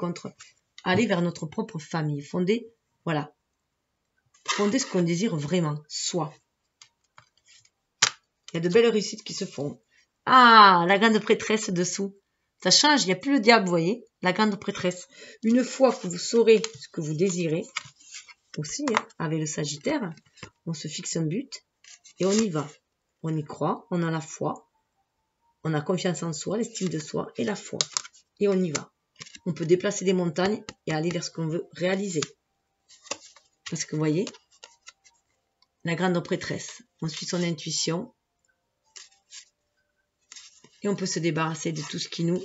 aller vers notre propre famille, fonder, voilà, fonder ce qu'on désire vraiment, soi. Il y a de belles réussites qui se font. Ah, la grande prêtresse dessous. Ça change, il n'y a plus le diable, vous voyez, la grande prêtresse. Une fois que vous saurez ce que vous désirez, aussi, hein, avec le Sagittaire, on se fixe un but et on y va. On y croit, on a la foi, on a confiance en soi, l'estime de soi et la foi. Et on y va. On peut déplacer des montagnes et aller vers ce qu'on veut réaliser. Parce que vous voyez, la grande prêtresse, on suit son intuition et on peut se débarrasser de tout ce qui nous...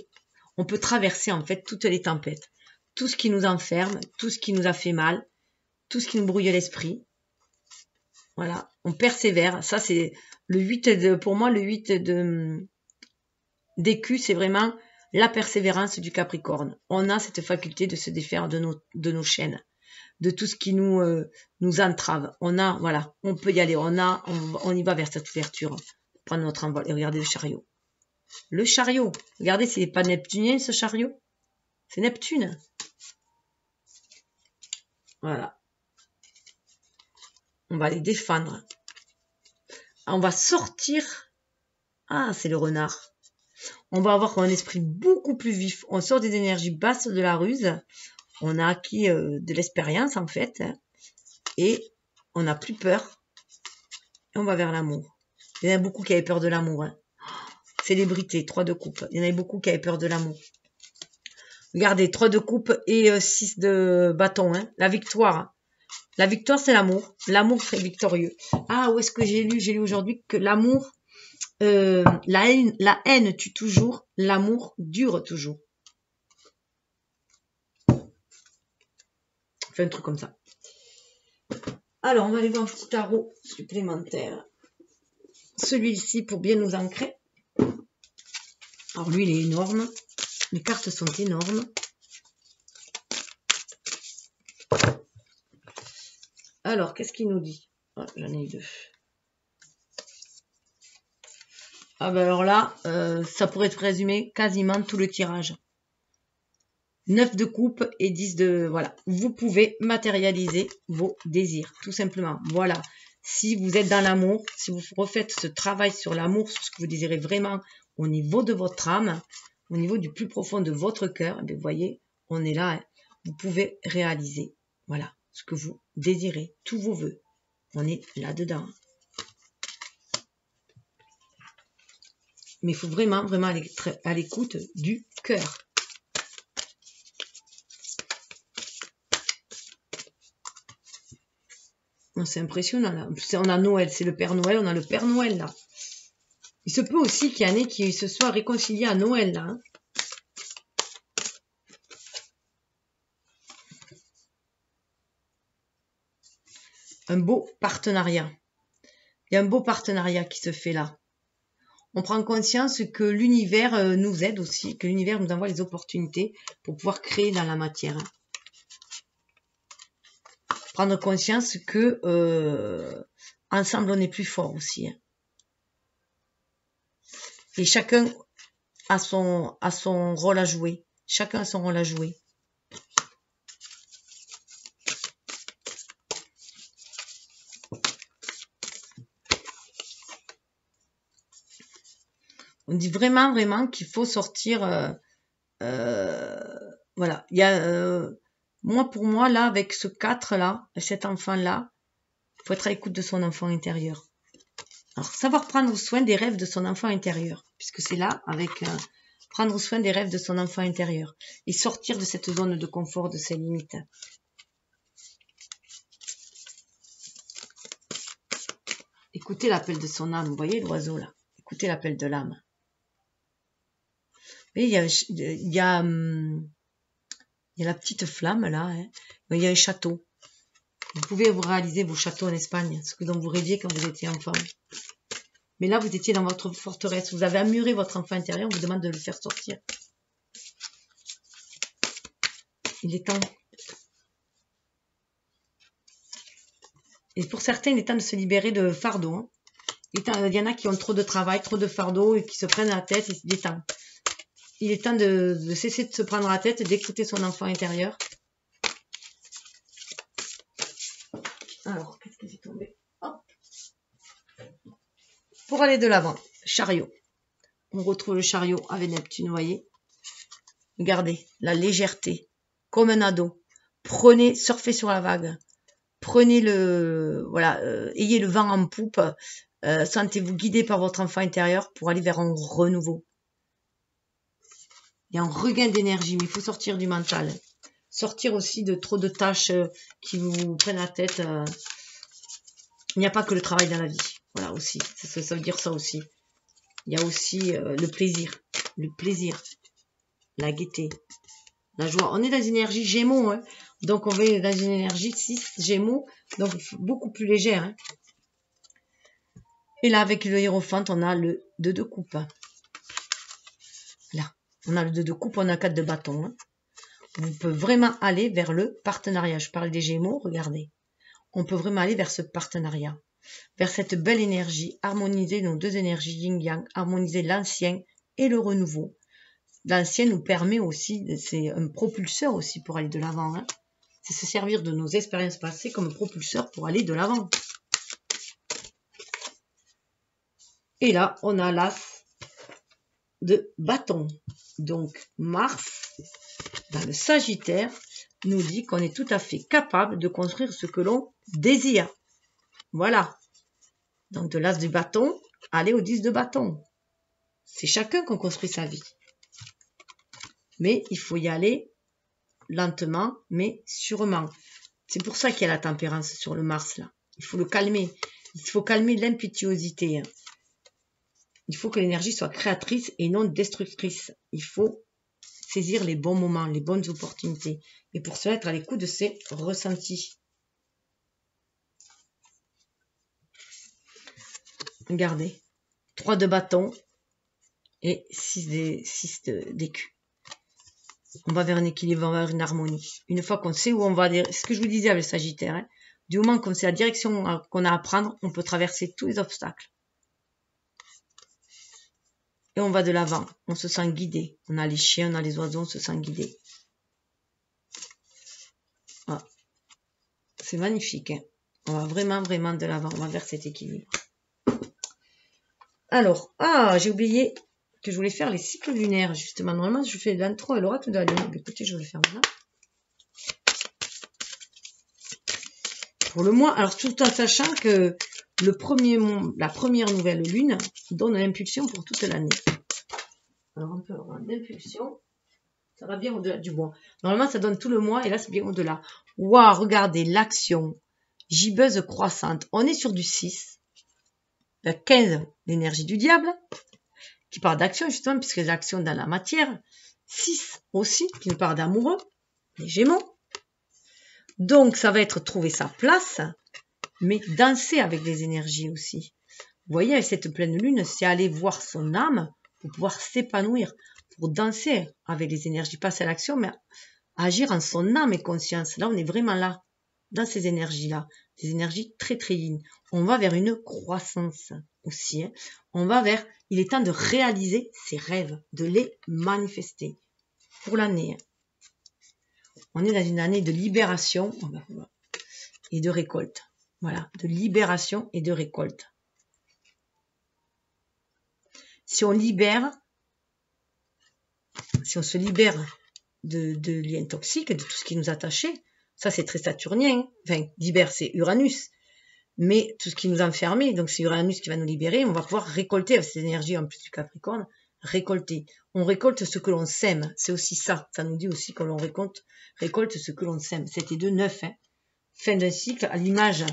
On peut traverser en fait toutes les tempêtes. tout ce qui nous enferme, tout ce qui nous a fait mal, tout ce qui nous brouille l'esprit. Voilà, on persévère. Ça, c'est le 8 de, pour moi, le 8 d'écu, c'est vraiment la persévérance du Capricorne. On a cette faculté de se défaire de nos chaînes, de tout ce qui nous entrave. On a, voilà, on peut y aller. On y va vers cette ouverture. Prendre notre envol. Et regardez le chariot. Le chariot. Regardez, c'est pas neptunien, ce chariot. C'est Neptune. Voilà. On va les défendre. On va sortir. Ah, c'est le renard. On va avoir un esprit beaucoup plus vif. On sort des énergies basses de la ruse. On a acquis de l'expérience, en fait. Et on n'a plus peur. Et on va vers l'amour. Il y en a beaucoup qui avaient peur de l'amour. Hein. Célébrité, 3 de coupe. Il y en avait beaucoup qui avaient peur de l'amour. Regardez, 3 de coupe et 6 de bâton. Hein. La victoire. La victoire, c'est l'amour. L'amour serait victorieux. Ah, où est-ce que j'ai lu? J'ai lu aujourd'hui que l'amour, la haine tue toujours, l'amour dure toujours. Enfin, un truc comme ça. Alors, on va aller voir un petit tarot supplémentaire. Celui-ci pour bien nous ancrer. Alors, lui, il est énorme. Les cartes sont énormes. Alors, qu'est-ce qu'il nous dit? Oh, j'en ai 2. Ah ben alors là, ça pourrait être résumé quasiment tout le tirage. 9 de coupe et 10 de... Voilà. Vous pouvez matérialiser vos désirs, tout simplement. Voilà. Si vous êtes dans l'amour, si vous refaites ce travail sur l'amour, sur ce que vous désirez vraiment au niveau de votre âme, au niveau du plus profond de votre cœur, eh bien, vous voyez, on est là. Hein. Vous pouvez réaliser, voilà, ce que vous désirez, tous vos vœux. On est là-dedans. Mais il faut vraiment, vraiment aller à l'écoute du cœur. C'est impressionnant là. On a Noël, c'est le Père Noël, on a le Père Noël là. Il se peut aussi qu'il y en ait qui se soient réconciliés à Noël là. Hein. Un beau partenariat. Il y a un beau partenariat qui se fait là. On prend conscience que l'univers nous aide aussi, que l'univers nous envoie les opportunités pour pouvoir créer dans la matière. Hein. Prendre conscience que ensemble on est plus fort aussi. Hein. Et chacun a son rôle à jouer. Chacun a son rôle à jouer. On dit vraiment, vraiment qu'il faut sortir. Voilà. Il y a, pour moi, là, avec ce 4 là, cet enfant-là, il faut être à l'écoute de son enfant intérieur. Alors, savoir prendre soin des rêves de son enfant intérieur, puisque c'est là, avec prendre soin des rêves de son enfant intérieur, et sortir de cette zone de confort, de ses limites. Écoutez l'appel de son âme, vous voyez l'oiseau là, écoutez l'appel de l'âme. Il y a la petite flamme là, hein. Il y a un château. Vous pouvez vous réaliser vos châteaux en Espagne, ce dont vous rêviez quand vous étiez enfant. Mais là, vous étiez dans votre forteresse. Vous avez ammuré votre enfant intérieur. On vous demande de le faire sortir. Il est temps. Et pour certains, il est temps de se libérer de fardeau. Hein. Il y en a qui ont trop de travail, trop de fardeau et qui se prennent la tête. Il est temps. Il est temps de cesser de se prendre la tête et d'écouter son enfant intérieur. Alors, qu'est-ce que j'ai tombé? Hop. Pour aller de l'avant, chariot. On retrouve le chariot avec Neptune, vous voyez. Regardez, la légèreté, comme un ado. Prenez, surfez sur la vague. Prenez ayez le vent en poupe. Sentez-vous guidé par votre enfant intérieur pour aller vers un renouveau. Il y a un regain d'énergie, mais il faut sortir du mental. Sortir aussi de trop de tâches qui vous prennent la tête. Il n'y a pas que le travail dans la vie. Voilà aussi, ça veut dire ça aussi. Il y a aussi le plaisir, la gaieté, la joie. On est dans une énergie Gémeaux, hein. Donc on est dans une énergie 6 Gémeaux, donc beaucoup plus légère. Hein. Et là, avec le hiérophante, on a le 2 de coupe. Là, on a le 2 de coupe, on a 4 de bâton. Hein. On peut vraiment aller vers le partenariat. Je parle des Gémeaux, regardez. On peut vraiment aller vers ce partenariat, vers cette belle énergie, harmoniser nos deux énergies yin-yang, harmoniser l'ancien et le renouveau. L'ancien nous permet aussi, c'est un propulseur aussi pour aller de l'avant. Hein. C'est se servir de nos expériences passées comme propulseur pour aller de l'avant. Et là, on a l'as de bâton. Donc, Mars, dans le Sagittaire, nous dit qu'on est tout à fait capable de construire ce que l'on désire. Voilà. Donc, de l'as du bâton, aller au 10 de bâton. C'est chacun qu'on construit sa vie. Mais il faut y aller lentement, mais sûrement. C'est pour ça qu'il y a la tempérance sur le Mars, là. Il faut le calmer. Il faut calmer l'impétuosité. Hein. Il faut que l'énergie soit créatrice et non destructrice. Il faut saisir les bons moments, les bonnes opportunités. Et pour cela, être à l'écoute de ses ressentis. Regardez. 3 de bâton et 6 d'écus. On va vers un équilibre, on va vers une harmonie. Une fois qu'on sait où on va, c'est ce que je vous disais avec le Sagittaire. Hein, du moment qu'on sait la direction qu'on a à prendre, on peut traverser tous les obstacles. Et on va de l'avant, on se sent guidé. On a les chiens, on a les oiseaux, on se sent guidé. Voilà. C'est magnifique. Hein. On va vraiment, vraiment de l'avant. On va vers cet équilibre. Alors, j'ai oublié que je voulais faire les cycles lunaires. Justement, normalement, je fais l'intro et l'oracle de la lune. Écoutez, je vais le faire maintenant. Pour le mois, alors tout en sachant que la première nouvelle lune donne l'impulsion pour toute l'année. Alors, on peut avoir l'impulsion. Ça va bien au-delà du mois. Normalement, ça donne tout le mois et là, c'est bien au-delà. Waouh, regardez, l'action gibbeuse croissante. On est sur du 6. La 15, l'énergie du diable, qui parle d'action, justement, puisque l'action dans la matière. 6 aussi, qui nous parle d'amoureux, les Gémeaux. Donc, ça va être trouver sa place, mais danser avec les énergies aussi. Vous voyez, avec cette pleine lune, c'est aller voir son âme pour pouvoir s'épanouir, pour danser avec les énergies, passer à l'action, mais agir en son âme et conscience. Là, on est vraiment là, dans ces énergies-là, des énergies très, très yin. On va vers une croissance aussi. Hein. On va vers, il est temps de réaliser ses rêves, de les manifester pour l'année. Hein. On est dans une année de libération et de récolte. Voilà, de libération et de récolte. Si on se libère de liens toxiques, de tout ce qui nous attachait, ça c'est très saturnien. Enfin, libère, c'est Uranus. Mais tout ce qui nous enfermait, donc c'est Uranus qui va nous libérer, on va pouvoir récolter avec cette énergie en plus du Capricorne, récolter. On récolte ce que l'on sème, c'est aussi ça. Ça nous dit aussi que l'on récolte ce que l'on sème. C'était de 9. Hein. Fin d'un cycle, à l'image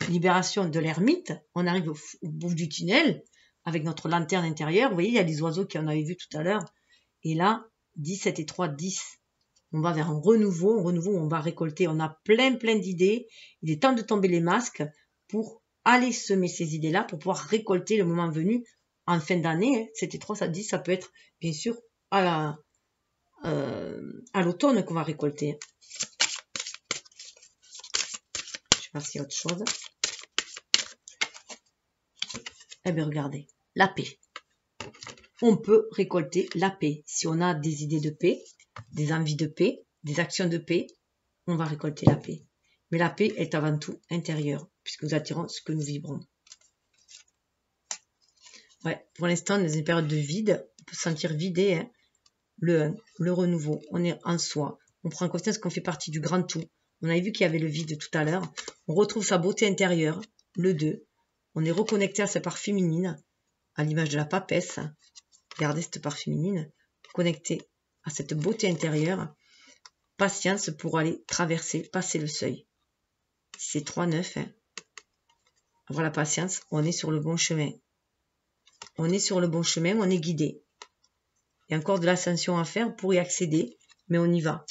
libération de l'ermite, on arrive au bout du tunnel avec notre lanterne intérieure. Vous voyez, il y a les oiseaux qu'on avait vus tout à l'heure. Et là, 17 et 3, 10. On va vers un renouveau où on va récolter. On a plein d'idées. Il est temps de tomber les masques pour aller semer ces idées-là, pour pouvoir récolter le moment venu en fin d'année. 7 et 3, ça 10, ça peut être bien sûr à l'automne qu'on va récolter. Je sais pas s'il y a autre chose. Eh bien, regardez, la paix. On peut récolter la paix. Si on a des idées de paix, des envies de paix, des actions de paix, on va récolter la paix. Mais la paix est avant tout intérieure, puisque nous attirons ce que nous vibrons. Ouais, pour l'instant, dans une période de vide, on peut se sentir vidé. Hein. Le renouveau, on est en soi. On prend conscience qu'on fait partie du grand tout. On avait vu qu'il y avait le vide tout à l'heure. On retrouve sa beauté intérieure, le 2. On est reconnecté à sa part féminine, à l'image de la papesse. Regardez cette part féminine, connecté à cette beauté intérieure. Patience pour aller traverser, passer le seuil. C'est 3-9. Hein. Avoir la patience, on est sur le bon chemin. On est sur le bon chemin, on est guidé. Il y a encore de l'ascension à faire pour y accéder. mais on y va.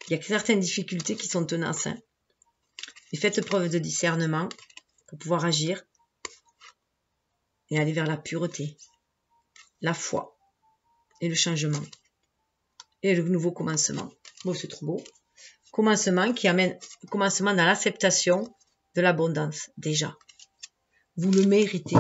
Il y a certaines difficultés qui sont tenaces. Hein. Et faites preuve de discernement pour pouvoir agir et aller vers la pureté, la foi et le changement et le nouveau commencement. Bon, c'est trop beau. Commencement qui amène commencement dans l'acceptation de l'abondance, déjà. Vous le méritez.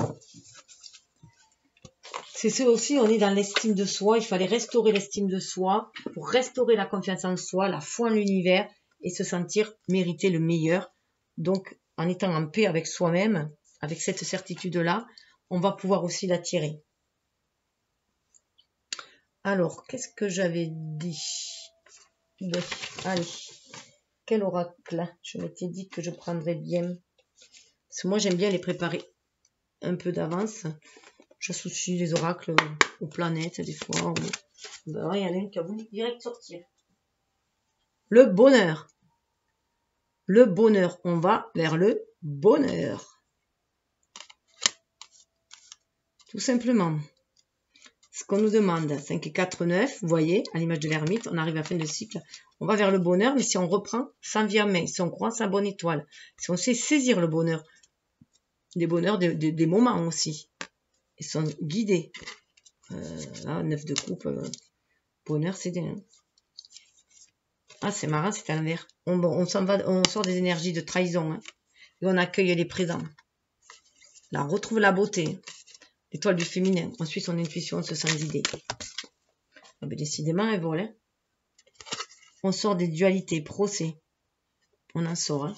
C'est ça aussi, on est dans l'estime de soi. Il fallait restaurer l'estime de soi pour restaurer la confiance en soi, la foi en l'univers et se sentir mériter le meilleur. Donc, en étant en paix avec soi-même, avec cette certitude-là, on va pouvoir aussi l'attirer. Alors, qu'est-ce que j'avais dit? Oui, allez. Quel oracle? Je m'étais dit que je prendrais bien. Parce que moi, j'aime bien les préparer un peu d'avance. J'associe les oracles aux planètes, des fois. Ben, il y en a un qui a voulu direct sortir. Le bonheur. Le bonheur. On va vers le bonheur. Tout simplement. Ce qu'on nous demande, 5 et 4, 9, vous voyez, à l'image de l'ermite, on arrive à la fin de cycle. On va vers le bonheur, mais si on reprend sans vie à main, si on croit sa bonne étoile, si on sait saisir le bonheur, des bonheurs des moments aussi, ils sont guidés. Là, 9 de coupe, bonheur, c'est des... Ah, c'est marrant, c'est à l'envers. On sort des énergies de trahison, hein, et on accueille les présents. Là, on retrouve la beauté, l'étoile du féminin. On suit son intuition, on se sent guidé. Ah ben, décidément, elle vole. Hein. On sort des dualités, procès. On en sort. Hein.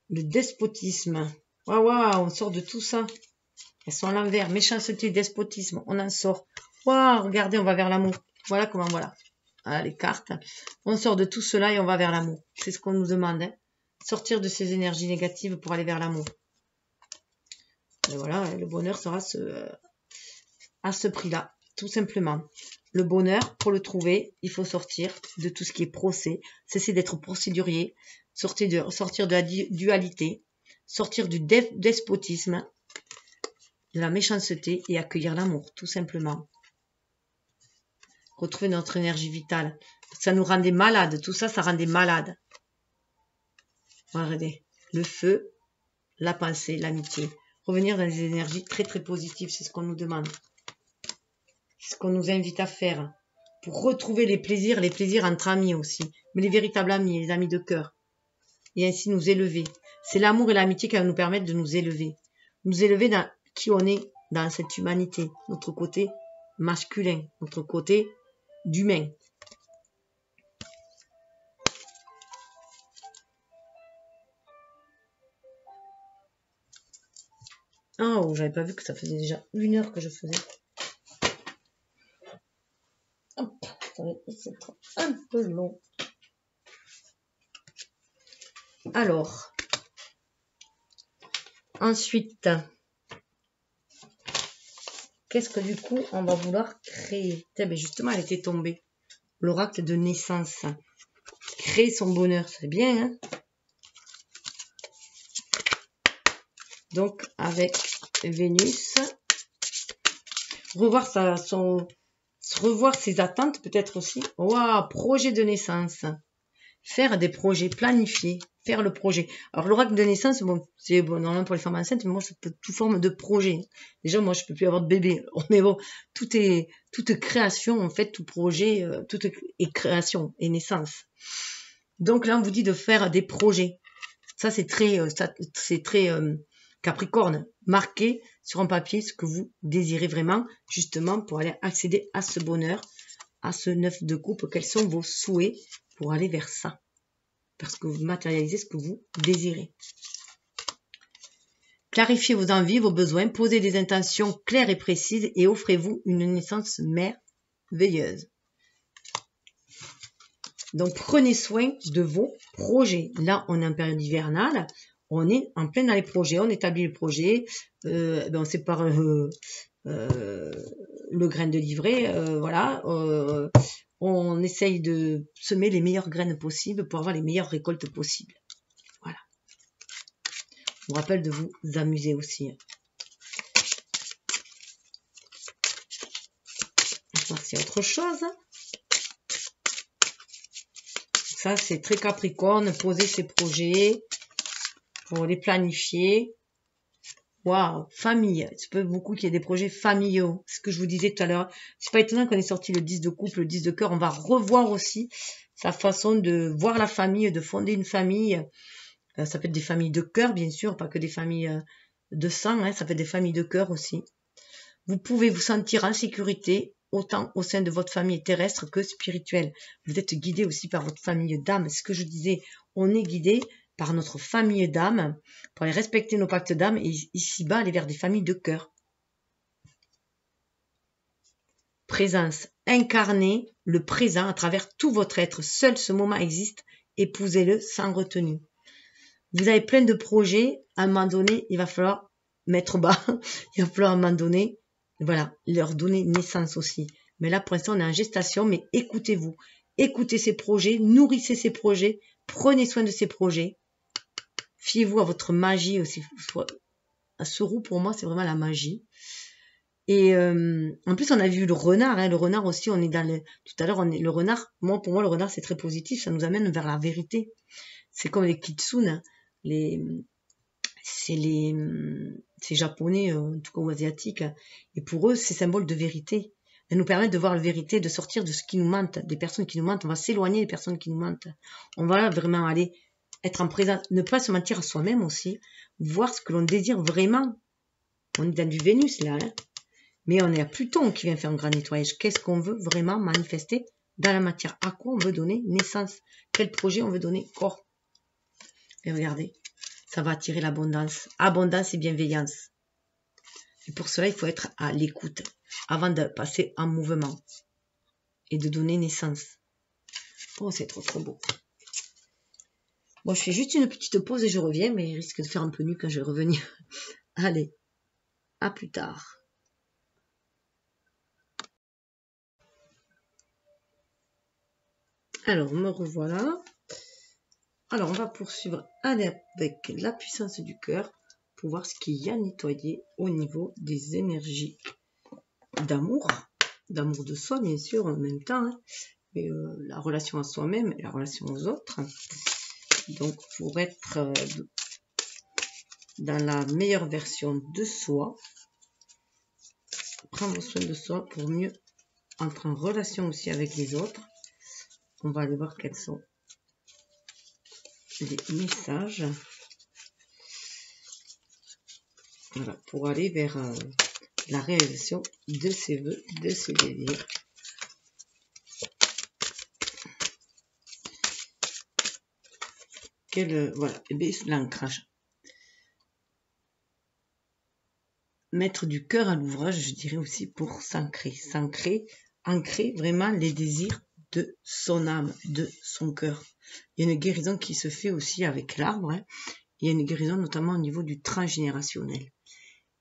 Le despotisme. Waouh, on sort de tout ça. Elles sont à l'envers. Méchanceté, despotisme, on en sort. Waouh, regardez, on va vers l'amour. Voilà comment, voilà. Voilà les cartes. On sort de tout cela et on va vers l'amour. C'est ce qu'on nous demande. Hein. Sortir de ces énergies négatives pour aller vers l'amour. Et voilà, le bonheur sera à ce prix-là, tout simplement. Le bonheur, pour le trouver, il faut sortir de tout ce qui est procès, cesser d'être procédurier, sortir de la dualité, sortir du despotisme, de la méchanceté et accueillir l'amour, tout simplement. Retrouver notre énergie vitale. Ça nous rendait malades, tout ça, ça rendait malades. Regardez, le feu, la pensée, l'amitié. Revenir dans des énergies très très positives, c'est ce qu'on nous demande. C'est ce qu'on nous invite à faire. Pour retrouver les plaisirs entre amis aussi. Mais les véritables amis, les amis de cœur. Et ainsi nous élever. C'est l'amour et l'amitié qui va nous permettre de nous élever. Nous élever dans qui on est dans cette humanité. Notre côté masculin. Notre côté d'humain. Oh, j'avais pas vu que ça faisait déjà 1 heure que je faisais. Hop, c'est un peu long. Alors, ensuite, qu'est-ce que du coup on va vouloir créer? Ben justement, elle était tombée. L'oracle de naissance. Créer son bonheur, c'est bien, hein? Donc, avec Vénus, revoir ses attentes peut-être aussi. Waouh, projet de naissance. Faire des projets, planifier, faire le projet. Alors, l'oracle de naissance, bon, c'est bon, normalement pour les femmes enceintes, mais moi, c'est toute forme de projet. Déjà, moi, je peux plus avoir de bébé. Mais bon, toute création, en fait, tout projet, tout est création et naissance. Donc là, on vous dit de faire des projets. Ça, c'est très Capricorne. Marquez sur un papier ce que vous désirez vraiment, justement, pour aller accéder à ce bonheur, à ce 9 de coupe. Quels sont vos souhaits pour aller vers ça? Parce que vous matérialisez ce que vous désirez. Clarifiez vos envies, vos besoins, posez des intentions claires et précises et offrez-vous une naissance merveilleuse. Donc, prenez soin de vos projets. Là, on est en période hivernale. On est en plein dans les projets. On établit le projet. On sépare le grain de livret. Voilà. On essaye de semer les meilleures graines possibles pour avoir les meilleures récoltes possibles. Voilà. Je vous rappelle de vous amuser aussi. voir s'il y a autre chose. Ça, c'est très Capricorne, poser ses projets pour les planifier. Waouh, famille. Il se peut beaucoup qu'il y ait des projets familiaux. Ce que je vous disais tout à l'heure. C'est pas étonnant qu'on ait sorti le 10 de couple, le 10 de cœur. On va revoir aussi sa façon de voir la famille, de fonder une famille. Ça peut être des familles de cœur, bien sûr, pas que des familles de sang. Hein, ça peut être des familles de cœur aussi. Vous pouvez vous sentir en sécurité autant au sein de votre famille terrestre que spirituelle. Vous êtes guidé aussi par votre famille d'âme. C'est ce que je disais, on est guidé par notre famille d'âme pour aller respecter nos pactes d'âme et ici-bas aller vers des familles de cœur. Présence, incarnez le présent à travers tout votre être. Seul ce moment existe, épousez-le sans retenue. Vous avez plein de projets, à un moment donné, il va falloir mettre bas, il va falloir à un moment donné, voilà, leur donner naissance aussi. Mais là, pour l'instant, on est en gestation, mais écoutez-vous. Écoutez ces projets, nourrissez ces projets, prenez soin de ces projets. Fiez-vous à votre magie aussi. À ce roux, pour moi, c'est vraiment la magie. Et en plus, on a vu le renard. Hein, le renard aussi, on est dans le... Tout à l'heure, le renard, pour moi, le renard, c'est très positif. Ça nous amène vers la vérité. C'est comme les kitsune. C'est japonais, en tout cas ou asiatiques. Et pour eux, c'est symbole de vérité. Elles nous permettent de voir la vérité, de sortir de ce qui nous mente, des personnes qui nous mentent. On va s'éloigner des personnes qui nous mentent. On va vraiment aller être en présence, ne pas se mentir à soi-même aussi, voir ce que l'on désire vraiment. On est dans du Vénus là, hein, mais on est à Pluton qui vient faire un grand nettoyage. Qu'est-ce qu'on veut vraiment manifester dans la matière? À quoi on veut donner naissance? Quel projet on veut donner corps? Et regardez, ça va attirer l'abondance. Abondance et bienveillance. Et pour cela, il faut être à l'écoute avant de passer en mouvement et de donner naissance. Oh, c'est trop trop beau. Bon, je fais juste une petite pause et je reviens, mais il risque de faire un peu nu quand je vais revenir. Allez, à plus tard. Alors, me revoilà. Alors, on va poursuivre avec la puissance du cœur pour voir ce qu'il y a à nettoyer au niveau des énergies d'amour de soi, bien sûr, en même temps, hein, et la relation à soi-même et la relation aux autres. Donc, pour être dans la meilleure version de soi, prendre soin de soi pour mieux entrer en relation aussi avec les autres. On va aller voir quels sont les messages. Voilà, pour aller vers la réalisation de ses vœux, de ses désirs. Voilà, et bien l'ancrage. Mettre du cœur à l'ouvrage, je dirais aussi pour s'ancrer, ancrer vraiment les désirs de son âme, de son cœur. Il y a une guérison qui se fait aussi avec l'arbre. Hein. Il y a une guérison notamment au niveau du transgénérationnel.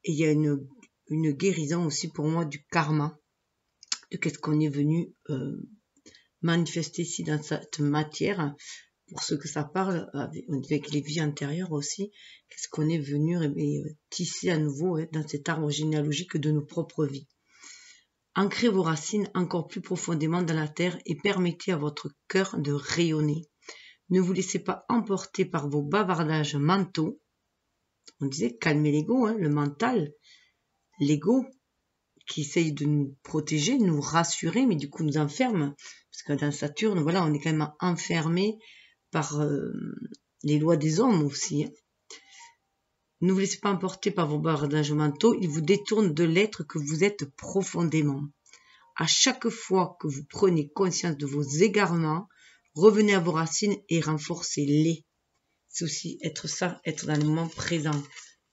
Et il y a une guérison aussi pour moi du karma, de qu'est-ce qu'on est venu manifester ici dans cette matière, pour ce que ça parle avec les vies antérieures aussi, qu'est-ce qu'on est venu tisser à nouveau dans cet arbre généalogique de nos propres vies. Ancrez vos racines encore plus profondément dans la terre et permettez à votre cœur de rayonner. Ne vous laissez pas emporter par vos bavardages mentaux. On disait calmer l'ego, le mental, l'ego qui essaye de nous protéger, nous rassurer, mais du coup nous enferme. Parce que dans Saturne, voilà, on est quand même enfermé par les lois des hommes aussi. Hein. Ne vous laissez pas emporter par vos bavardages mentaux, ils vous détournent de l'être que vous êtes profondément. À chaque fois que vous prenez conscience de vos égarements, revenez à vos racines et renforcez-les. C'est aussi être dans le moment présent,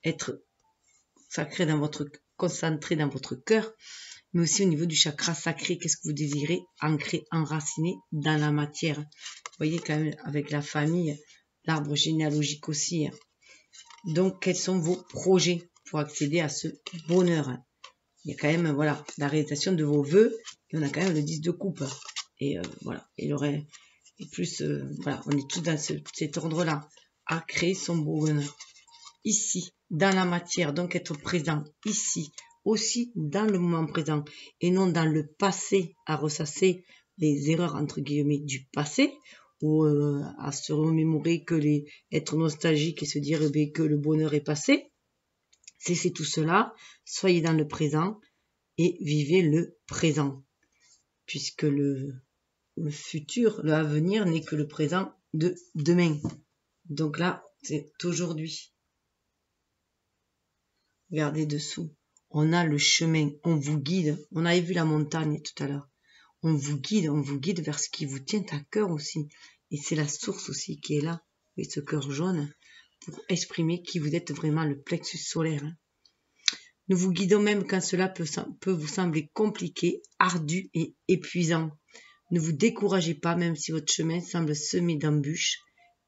être sacré dans votre, concentré dans votre cœur, mais aussi au niveau du chakra sacré, qu'est-ce que vous désirez ancrer, enraciner dans la matière. Vous voyez quand même avec la famille, l'arbre généalogique aussi. Donc, quels sont vos projets pour accéder à ce bonheur? Il y a quand même, voilà, la réalisation de vos vœux, et on a quand même le 10 de coupe. Et voilà, il aurait, et plus, voilà, on est tous dans cet ordre-là, à créer son bonheur. Ici, dans la matière, donc être présent ici, aussi dans le moment présent et non dans le passé à ressasser les erreurs entre guillemets du passé ou à se remémorer être nostalgique et se dire que le bonheur est passé. Cessez tout cela, soyez dans le présent et vivez le présent, puisque le futur, l'avenir n'est que le présent de demain. Donc là, c'est aujourd'hui. Regardez dessous. On a le chemin, on vous guide. On avait vu la montagne tout à l'heure. On vous guide vers ce qui vous tient à cœur aussi. Et c'est la source aussi qui est là, et ce cœur jaune, pour exprimer qui vous êtes vraiment, le plexus solaire. Nous vous guidons même quand cela peut vous sembler compliqué, ardu et épuisant. Ne vous découragez pas, même si votre chemin semble semé d'embûches.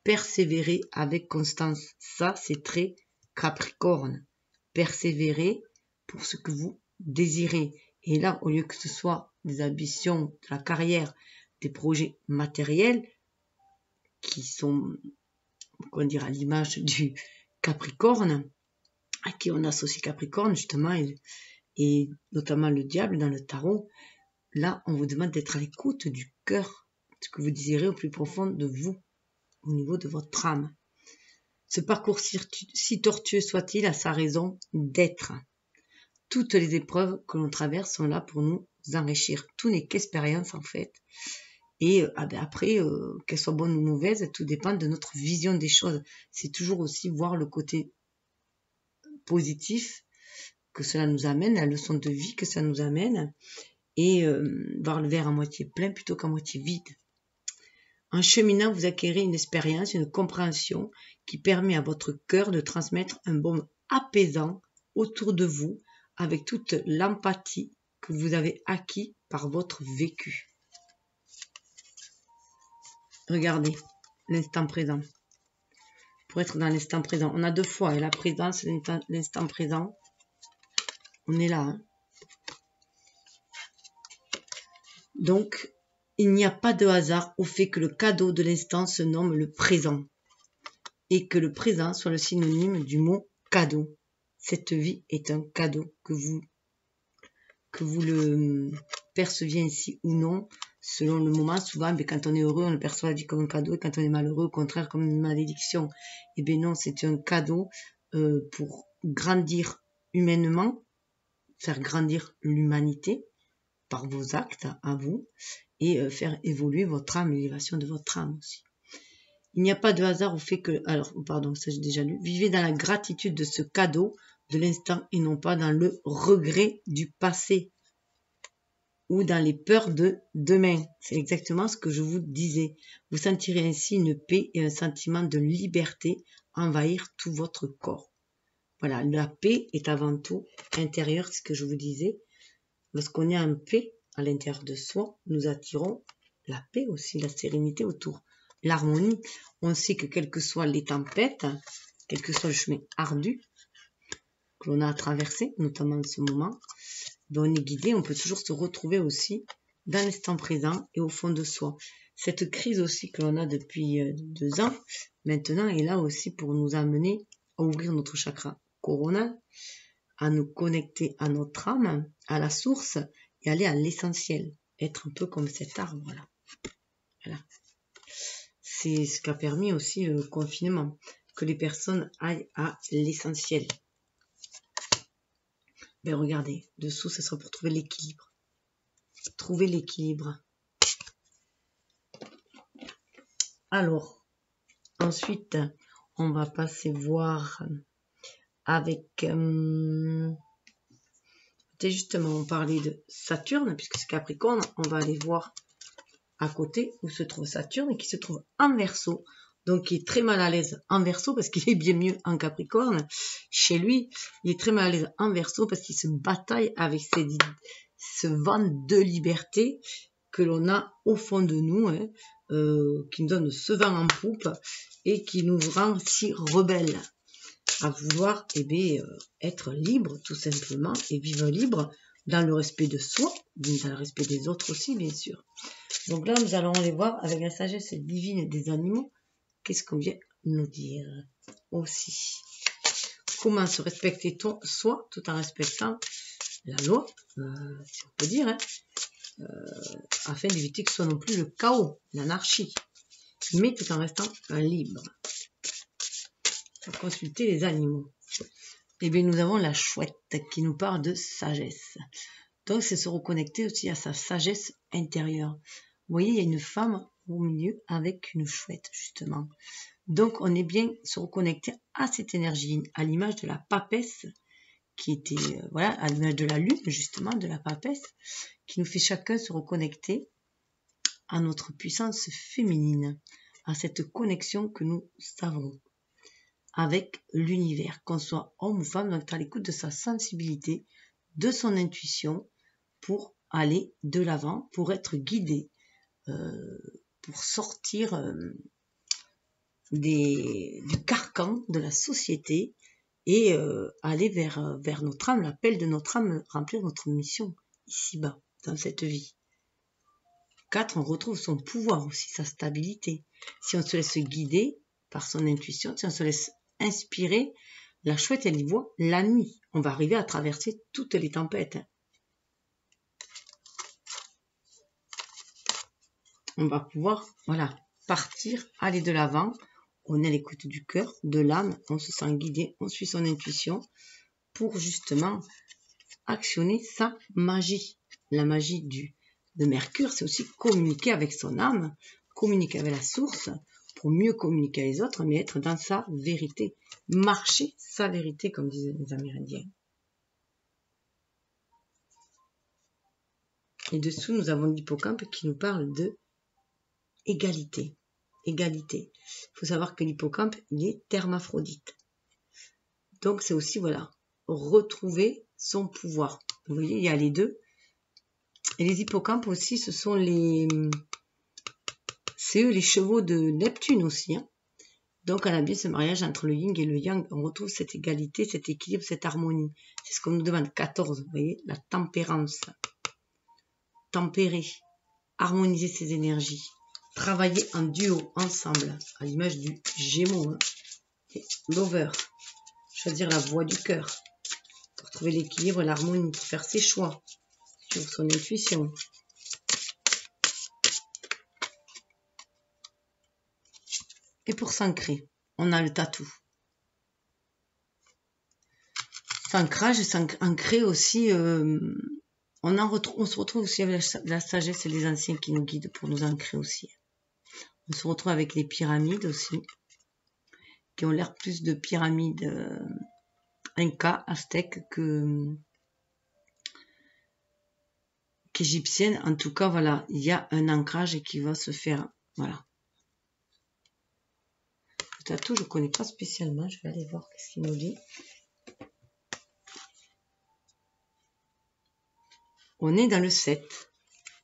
Persévérez avec constance. Ça, c'est très Capricorne. Persévérez pour ce que vous désirez. Et là, au lieu que ce soit des ambitions, de la carrière, des projets matériels qui sont, comment dire, à l'image du Capricorne, à qui on associe Capricorne justement, et notamment le diable dans le tarot, là, on vous demande d'être à l'écoute du cœur, ce que vous désirez au plus profond de vous, au niveau de votre âme. Ce parcours si tortueux soit-il a sa raison d'être. Toutes les épreuves que l'on traverse sont là pour nous enrichir. Tout n'est qu'expérience en fait. Et après, qu'elles soient bonnes ou mauvaises, tout dépend de notre vision des choses. C'est toujours aussi voir le côté positif que cela nous amène, la leçon de vie que ça nous amène, et voir le verre à moitié plein plutôt qu'à moitié vide. En cheminant, vous acquérez une expérience, une compréhension qui permet à votre cœur de transmettre un baume apaisant autour de vous avec toute l'empathie que vous avez acquis par votre vécu. Regardez l'instant présent. Pour être dans l'instant présent, on a deux fois la présence et l'instant présent. On est là. Hein. Donc, il n'y a pas de hasard au fait que le cadeau de l'instant se nomme le présent et que le présent soit le synonyme du mot cadeau. Cette vie est un cadeau, que vous le perceviez ainsi ou non, selon le moment. Souvent, mais quand on est heureux, on le perçoit la vie comme un cadeau, et quand on est malheureux, au contraire, comme une malédiction. Eh bien non, c'est un cadeau pour grandir humainement, faire grandir l'humanité par vos actes à vous, et faire évoluer votre âme, l'élévation de votre âme aussi. Il n'y a pas de hasard au fait que... Alors, pardon, ça j'ai déjà lu. Vivez dans la gratitude de ce cadeau de l'instant et non pas dans le regret du passé ou dans les peurs de demain. C'est exactement ce que je vous disais. Vous sentirez ainsi une paix et un sentiment de liberté envahir tout votre corps. Voilà, la paix est avant tout intérieure, c'est ce que je vous disais. Lorsqu'on est en paix à l'intérieur de soi, nous attirons la paix aussi, la sérénité autour, l'harmonie. On sait que quelles que soient les tempêtes, quel que soit le chemin ardu que l'on a à traverser, notamment en ce moment, ben on est guidé, on peut toujours se retrouver aussi dans l'instant présent et au fond de soi. Cette crise aussi que l'on a depuis 2 ans, maintenant est là aussi pour nous amener à ouvrir notre chakra coronal, à nous connecter à notre âme, à la source et aller à l'essentiel. Être un peu comme cet arbre là. Voilà. C'est ce qu'a permis aussi le confinement, que les personnes aillent à l'essentiel. Ben regardez, dessous, ce sera pour trouver l'équilibre. Trouver l'équilibre. Alors, ensuite, on va passer voir avec... justement, on parlait de Saturne, puisque c'est Capricorne. On va aller voir à côté où se trouve Saturne, qui se trouve en Verseau. Donc, il est très mal à l'aise en Verseau, parce qu'il est bien mieux en Capricorne. Chez lui, il est très mal à l'aise en Verseau, parce qu'il se bataille avec ce vent de liberté que l'on a au fond de nous, hein, qui nous donne ce vent en poupe et qui nous rend si rebelles à vouloir être libre tout simplement et vivre libre dans le respect de soi, dans le respect des autres aussi bien sûr. Donc là nous allons aller voir avec la sagesse divine des animaux qu'est-ce qu'on vient nous dire aussi. Comment se respecter soi tout en respectant la loi, si on peut dire, hein, afin d'éviter que ce soit non plus le chaos, l'anarchie, mais tout en restant libre. Pour consulter les animaux. Et bien nous avons la chouette qui nous parle de sagesse. Donc c'est se reconnecter aussi à sa sagesse intérieure. Vous voyez, il y a une femme au milieu avec une chouette justement. Donc on est bien se reconnecter à cette énergie, à l'image de la papesse qui était, voilà, à l'image de la lune justement, de la papesse, qui nous fait chacun se reconnecter à notre puissance féminine, à cette connexion que nous avons avec l'univers, qu'on soit homme ou femme, donc à l'écoute de sa sensibilité, de son intuition, pour aller de l'avant, pour être guidé, pour sortir du carcan de la société et aller vers notre âme, l'appel de notre âme, remplir notre mission ici-bas, dans cette vie. 4, on retrouve son pouvoir aussi, sa stabilité. Si on se laisse guider par son intuition, si on se laisse inspirer, la chouette, elle y voit la nuit. On va arriver à traverser toutes les tempêtes. On va pouvoir, voilà, partir, aller de l'avant. On est à l'écoute du cœur, de l'âme, on se sent guidé, on suit son intuition pour justement actionner sa magie. La magie de Mercure, c'est aussi communiquer avec son âme, communiquer avec la source pour mieux communiquer avec les autres, mais être dans sa vérité. Marcher sa vérité, comme disaient les Amérindiens. Et dessous, nous avons l'hippocampe qui nous parle de égalité. Égalité. Il faut savoir que l'hippocampe, il est hermaphrodite. Donc, c'est aussi, voilà, retrouver son pouvoir. Vous voyez, il y a les deux. Et les hippocampes aussi, ce sont c'est eux les chevaux de Neptune aussi. Hein. Donc, on a bien ce mariage entre le yin et le yang. On retrouve cette égalité, cet équilibre, cette harmonie. C'est ce qu'on nous demande. 14, vous voyez, la tempérance. Tempérer, harmoniser ses énergies. Travailler en duo, ensemble, à l'image du Gémeaux. Hein. Et lover, choisir la voie du cœur. Pour trouver l'équilibre et l'harmonie, pour faire ses choix. Sur son intuition. Et pour s'ancrer, on a le tatou. S'ancrage, s'ancrer aussi, on se retrouve aussi avec la sagesse et les anciens qui nous guident pour nous ancrer aussi. On se retrouve avec les pyramides aussi, qui ont l'air plus de pyramides Inca, aztèques qu'égyptiennes. En tout cas, voilà, il y a un ancrage qui va se faire, voilà. Le tatou, je ne connais pas spécialement, je vais aller voir ce qu'il nous dit. On est dans le 7,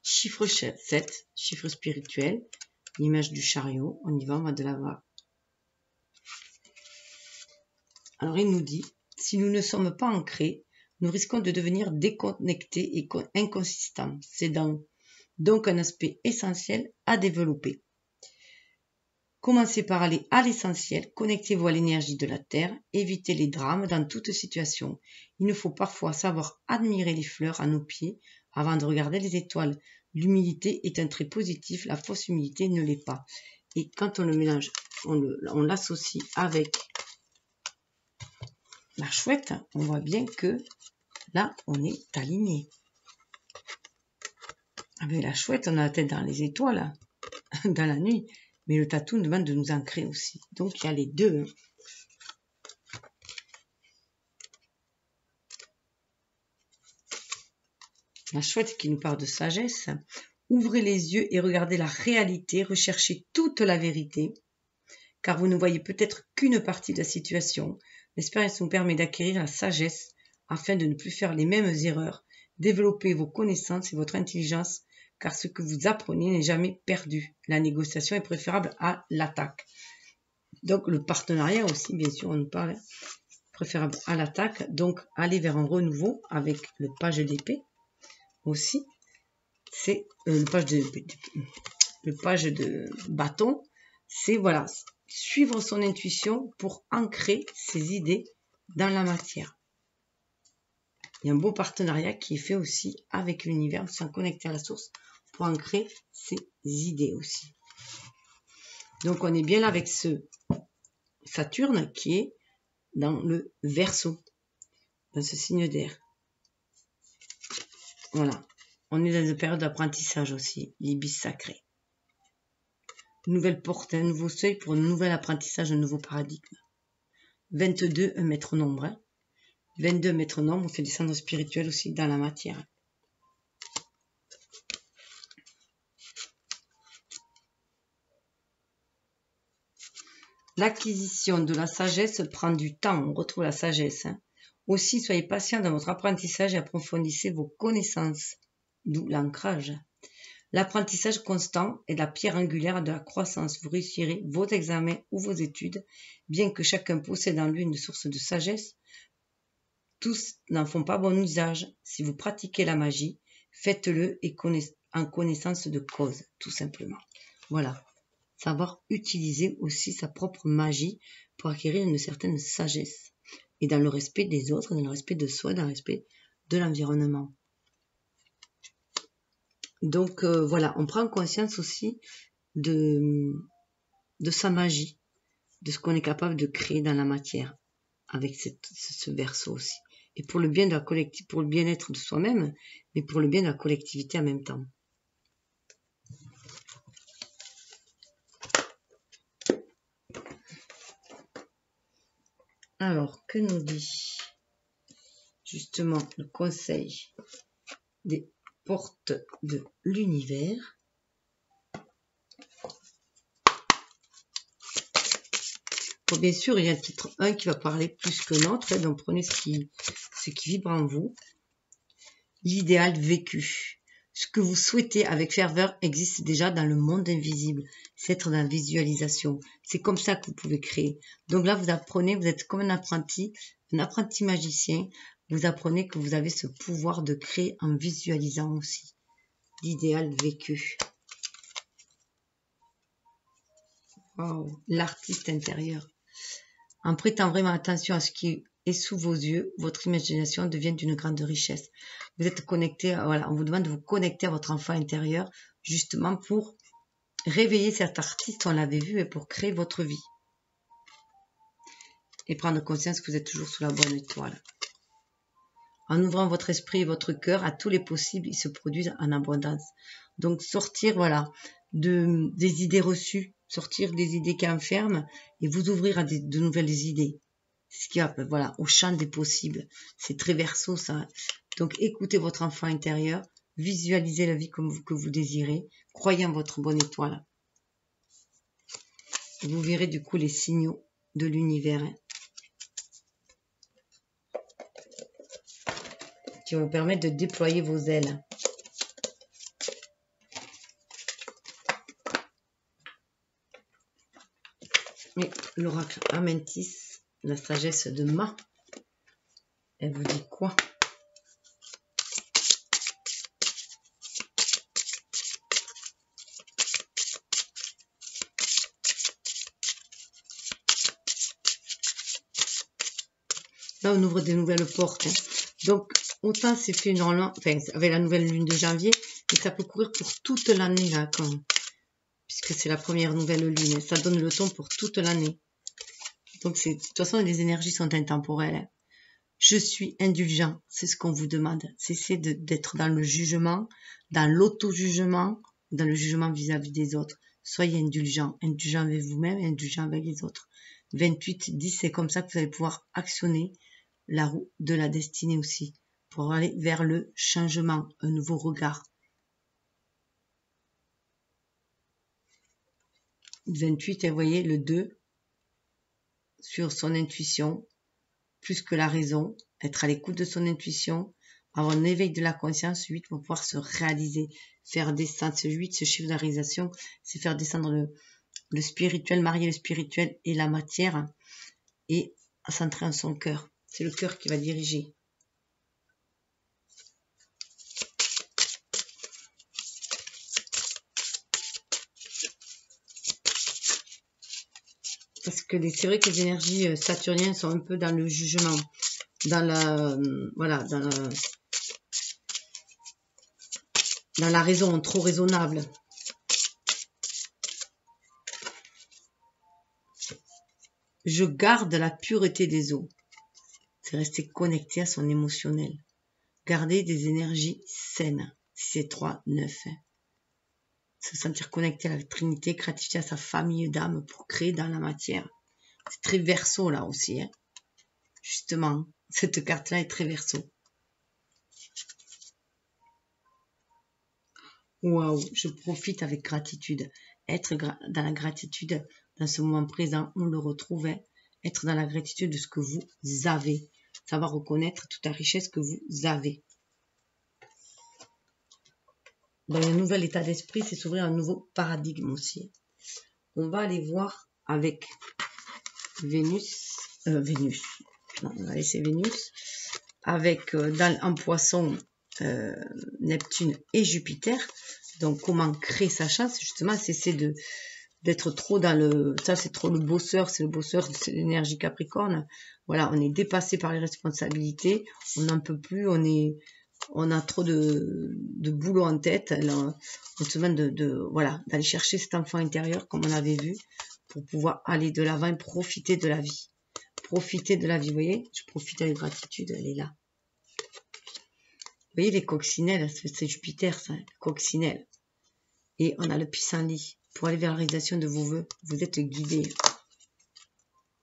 chiffre 7, chiffre spirituel, l'image du chariot, on y va, on va de l'avant. Alors il nous dit, si nous ne sommes pas ancrés, nous risquons de devenir déconnectés et inconsistants. C'est donc un aspect essentiel à développer. Commencez par aller à l'essentiel, connectez-vous à l'énergie de la Terre, évitez les drames dans toute situation. Il nous faut parfois savoir admirer les fleurs à nos pieds avant de regarder les étoiles. L'humilité est un trait positif, la fausse humilité ne l'est pas. Et quand on le mélange, on l'associe avec la chouette, on voit bien que là, on est aligné. Avec la chouette, on a la tête dans les étoiles, dans la nuit. Mais le tatou nous demande de nous ancrer aussi. Donc, il y a les deux. La chouette qui nous parle de sagesse. Ouvrez les yeux et regardez la réalité. Recherchez toute la vérité. Car vous ne voyez peut-être qu'une partie de la situation. L'expérience nous permet d'acquérir la sagesse afin de ne plus faire les mêmes erreurs. Développez vos connaissances et votre intelligence. Car ce que vous apprenez n'est jamais perdu. La négociation est préférable à l'attaque. Donc, le partenariat aussi, bien sûr, on nous parle, préférable à l'attaque. Donc, aller vers un renouveau avec le page d'épée aussi. C'est le page de bâton. C'est, voilà, suivre son intuition pour ancrer ses idées dans la matière. Il y a un beau partenariat qui est fait aussi avec l'univers, sans connecter à la source pour ancrer ses idées aussi. Donc on est bien là avec ce Saturne qui est dans le Verseau, dans ce signe d'air. Voilà. On est dans une période d'apprentissage aussi, l'ibis sacré. Une nouvelle porte, un nouveau seuil pour un nouvel apprentissage, un nouveau paradigme. 22, un maître nombre. 22 maître nombre, on fait descendre spirituel aussi dans la matière. L'acquisition de la sagesse prend du temps, on retrouve la sagesse. Aussi, soyez patient dans votre apprentissage et approfondissez vos connaissances, d'où l'ancrage. L'apprentissage constant est la pierre angulaire de la croissance. Vous réussirez vos examens ou vos études, bien que chacun possède en lui une source de sagesse. Tous n'en font pas bon usage. Si vous pratiquez la magie, faites-le et en connaissance de cause, tout simplement. Voilà. Savoir utiliser aussi sa propre magie pour acquérir une certaine sagesse. Et dans le respect des autres, dans le respect de soi, dans le respect de l'environnement. Donc voilà, on prend conscience aussi de sa magie, de ce qu'on est capable de créer dans la matière, avec ce Verseau aussi. Et pour le bien de la collectivité, pour le bien-être de soi-même, mais pour le bien de la collectivité en même temps. Alors, que nous dit justement le conseil des portes de l'univers? Bon, bien sûr, il y a le titre 1 qui va parler plus que l'autre, donc prenez ce qui vibre en vous. L'idéal vécu. Ce que vous souhaitez avec ferveur existe déjà dans le monde invisible. C'est être dans la visualisation. C'est comme ça que vous pouvez créer. Donc là, vous apprenez, vous êtes comme un apprenti magicien. Vous apprenez que vous avez ce pouvoir de créer en visualisant aussi. L'idéal vécu. Wow. L'artiste intérieur. En prêtant vraiment attention à ce qui est sous vos yeux, votre imagination devient d'une grande richesse. Vous êtes connecté, voilà, on vous demande de vous connecter à votre enfant intérieur, justement pour réveiller cet artiste, on l'avait vu, et pour créer votre vie. Et prendre conscience que vous êtes toujours sous la bonne étoile. En ouvrant votre esprit et votre cœur à tous les possibles, ils se produisent en abondance. Donc sortir, voilà, des idées reçues, sortir des idées qui enferment et vous ouvrir à de nouvelles idées. Ce qui va, voilà, au champ des possibles. C'est très Verseau, ça. Donc écoutez votre enfant intérieur, visualisez la vie que vous désirez, croyez en votre bonne étoile. Vous verrez du coup les signaux de l'univers qui vont vous permettre de déployer vos ailes. Et l'oracle Améntis, la sagesse de Ma, elle vous dit quoi? Là, on ouvre des nouvelles portes. Hein. Donc, autant c'est fait normalement, enfin, avec la nouvelle lune de janvier, mais ça peut courir pour toute l'année, là, puisque c'est la première nouvelle lune. Ça donne le ton pour toute l'année. Donc, de toute façon, les énergies sont intemporelles. Hein. Je suis indulgent, c'est ce qu'on vous demande. Cessez d'être dans le jugement, dans l'auto-jugement, dans le jugement vis-à-vis des autres. Soyez indulgent, indulgent avec vous-même, indulgent avec les autres. 28, 10, c'est comme ça que vous allez pouvoir actionner la roue de la destinée aussi, pour aller vers le changement, un nouveau regard. 28, et vous voyez le 2, sur son intuition, plus que la raison, être à l'écoute de son intuition, avoir un éveil de la conscience. 8 pour pouvoir se réaliser, faire descendre ce 8, ce chiffre de la réalisation, c'est faire descendre le spirituel, marier le spirituel et la matière et centrer en son cœur. C'est le cœur qui va diriger. Parce que c'est vrai que les énergies saturniennes sont un peu dans le jugement. dans la, voilà, dans la raison, trop raisonnable. Je garde la pureté des eaux. C'est rester connecté à son émotionnel. Garder des énergies saines. C'est 3, 9. Se sentir connecté à la Trinité, gratifier à sa famille d'âme pour créer dans la matière. C'est très verso là aussi. Hein. Justement, cette carte-là est très verso. Waouh, je profite avec gratitude. Être dans la gratitude, dans ce moment présent, on le retrouvait. Être dans la gratitude de ce que vous avez. Savoir reconnaître toute la richesse que vous avez. Dans un nouvel état d'esprit, c'est s'ouvrir un nouveau paradigme aussi. On va aller voir avec Vénus. Non, on va laisser Vénus. Avec en poisson, Neptune et Jupiter. Donc, comment créer sa chance? Justement, c'est d'être trop dans le... Ça, c'est trop le bosseur. C'est le bosseur, c'est l'énergie Capricorne. Voilà, on est dépassé par les responsabilités. On n'en peut plus. On a trop de boulot en tête. Alors, on se demande voilà, d'aller chercher cet enfant intérieur, comme on avait vu, pour pouvoir aller de l'avant et profiter de la vie. Profiter de la vie, vous voyez? Je profite avec gratitude, elle est là. Vous voyez les coccinelles, c'est Jupiter, ça, coccinelle. Et on a le pissenlit. Pour aller vers la réalisation de vos vœux, vous êtes guidé.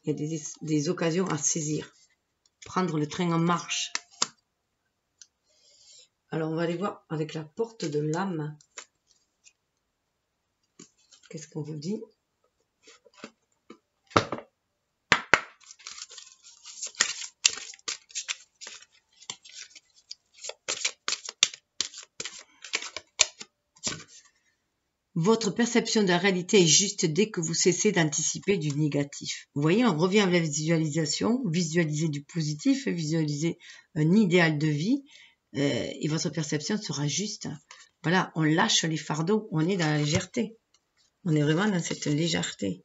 Il y a des occasions à saisir. Prendre le train en marche. Alors, on va aller voir avec la porte de l'âme. Qu'est-ce qu'on vous dit? Votre perception de la réalité est juste dès que vous cessez d'anticiper du négatif. Vous voyez, on revient à la visualisation, visualiser du positif, visualiser un idéal de vie, et votre perception sera juste. Voilà, on lâche les fardeaux, on est dans la légèreté. On est vraiment dans cette légèreté.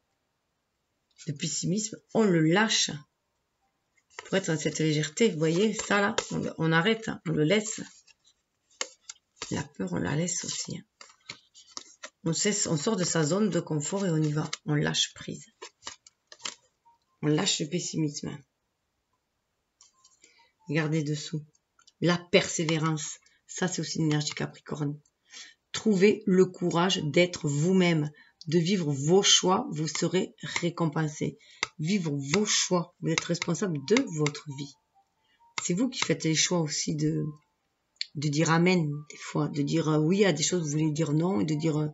Le pessimisme, on le lâche. Pour être dans cette légèreté, vous voyez, ça là, on arrête, on le laisse. La peur, on la laisse aussi. On sort de sa zone de confort et on y va. On lâche prise. On lâche le pessimisme. Regardez dessous. La persévérance. Ça, c'est aussi une énergie Capricorne. Trouvez le courage d'être vous-même, de vivre vos choix. Vous serez récompensé. Vivre vos choix. Vous êtes responsable de votre vie. C'est vous qui faites les choix aussi de dire amen, des fois. De dire oui à des choses, vous voulez dire non. Et de dire...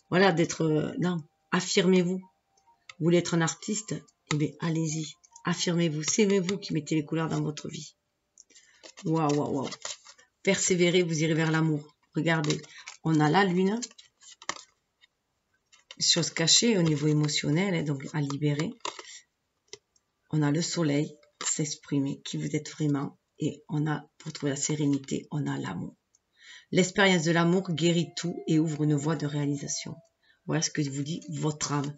voilà, d'être... non, affirmez-vous. Vous voulez être un artiste? Eh bien, allez-y. Affirmez-vous. C'est vous qui mettez les couleurs dans votre vie. Waouh, waouh, waouh. Persévérez, vous irez vers l'amour. Regardez, on a la lune. Chose cachée au niveau émotionnel, hein, donc à libérer. On a le soleil, s'exprimer, qui vous êtes vraiment. Et on a, pour trouver la sérénité, on a l'amour. L'expérience de l'amour guérit tout et ouvre une voie de réalisation. Voilà ce que vous dit votre âme.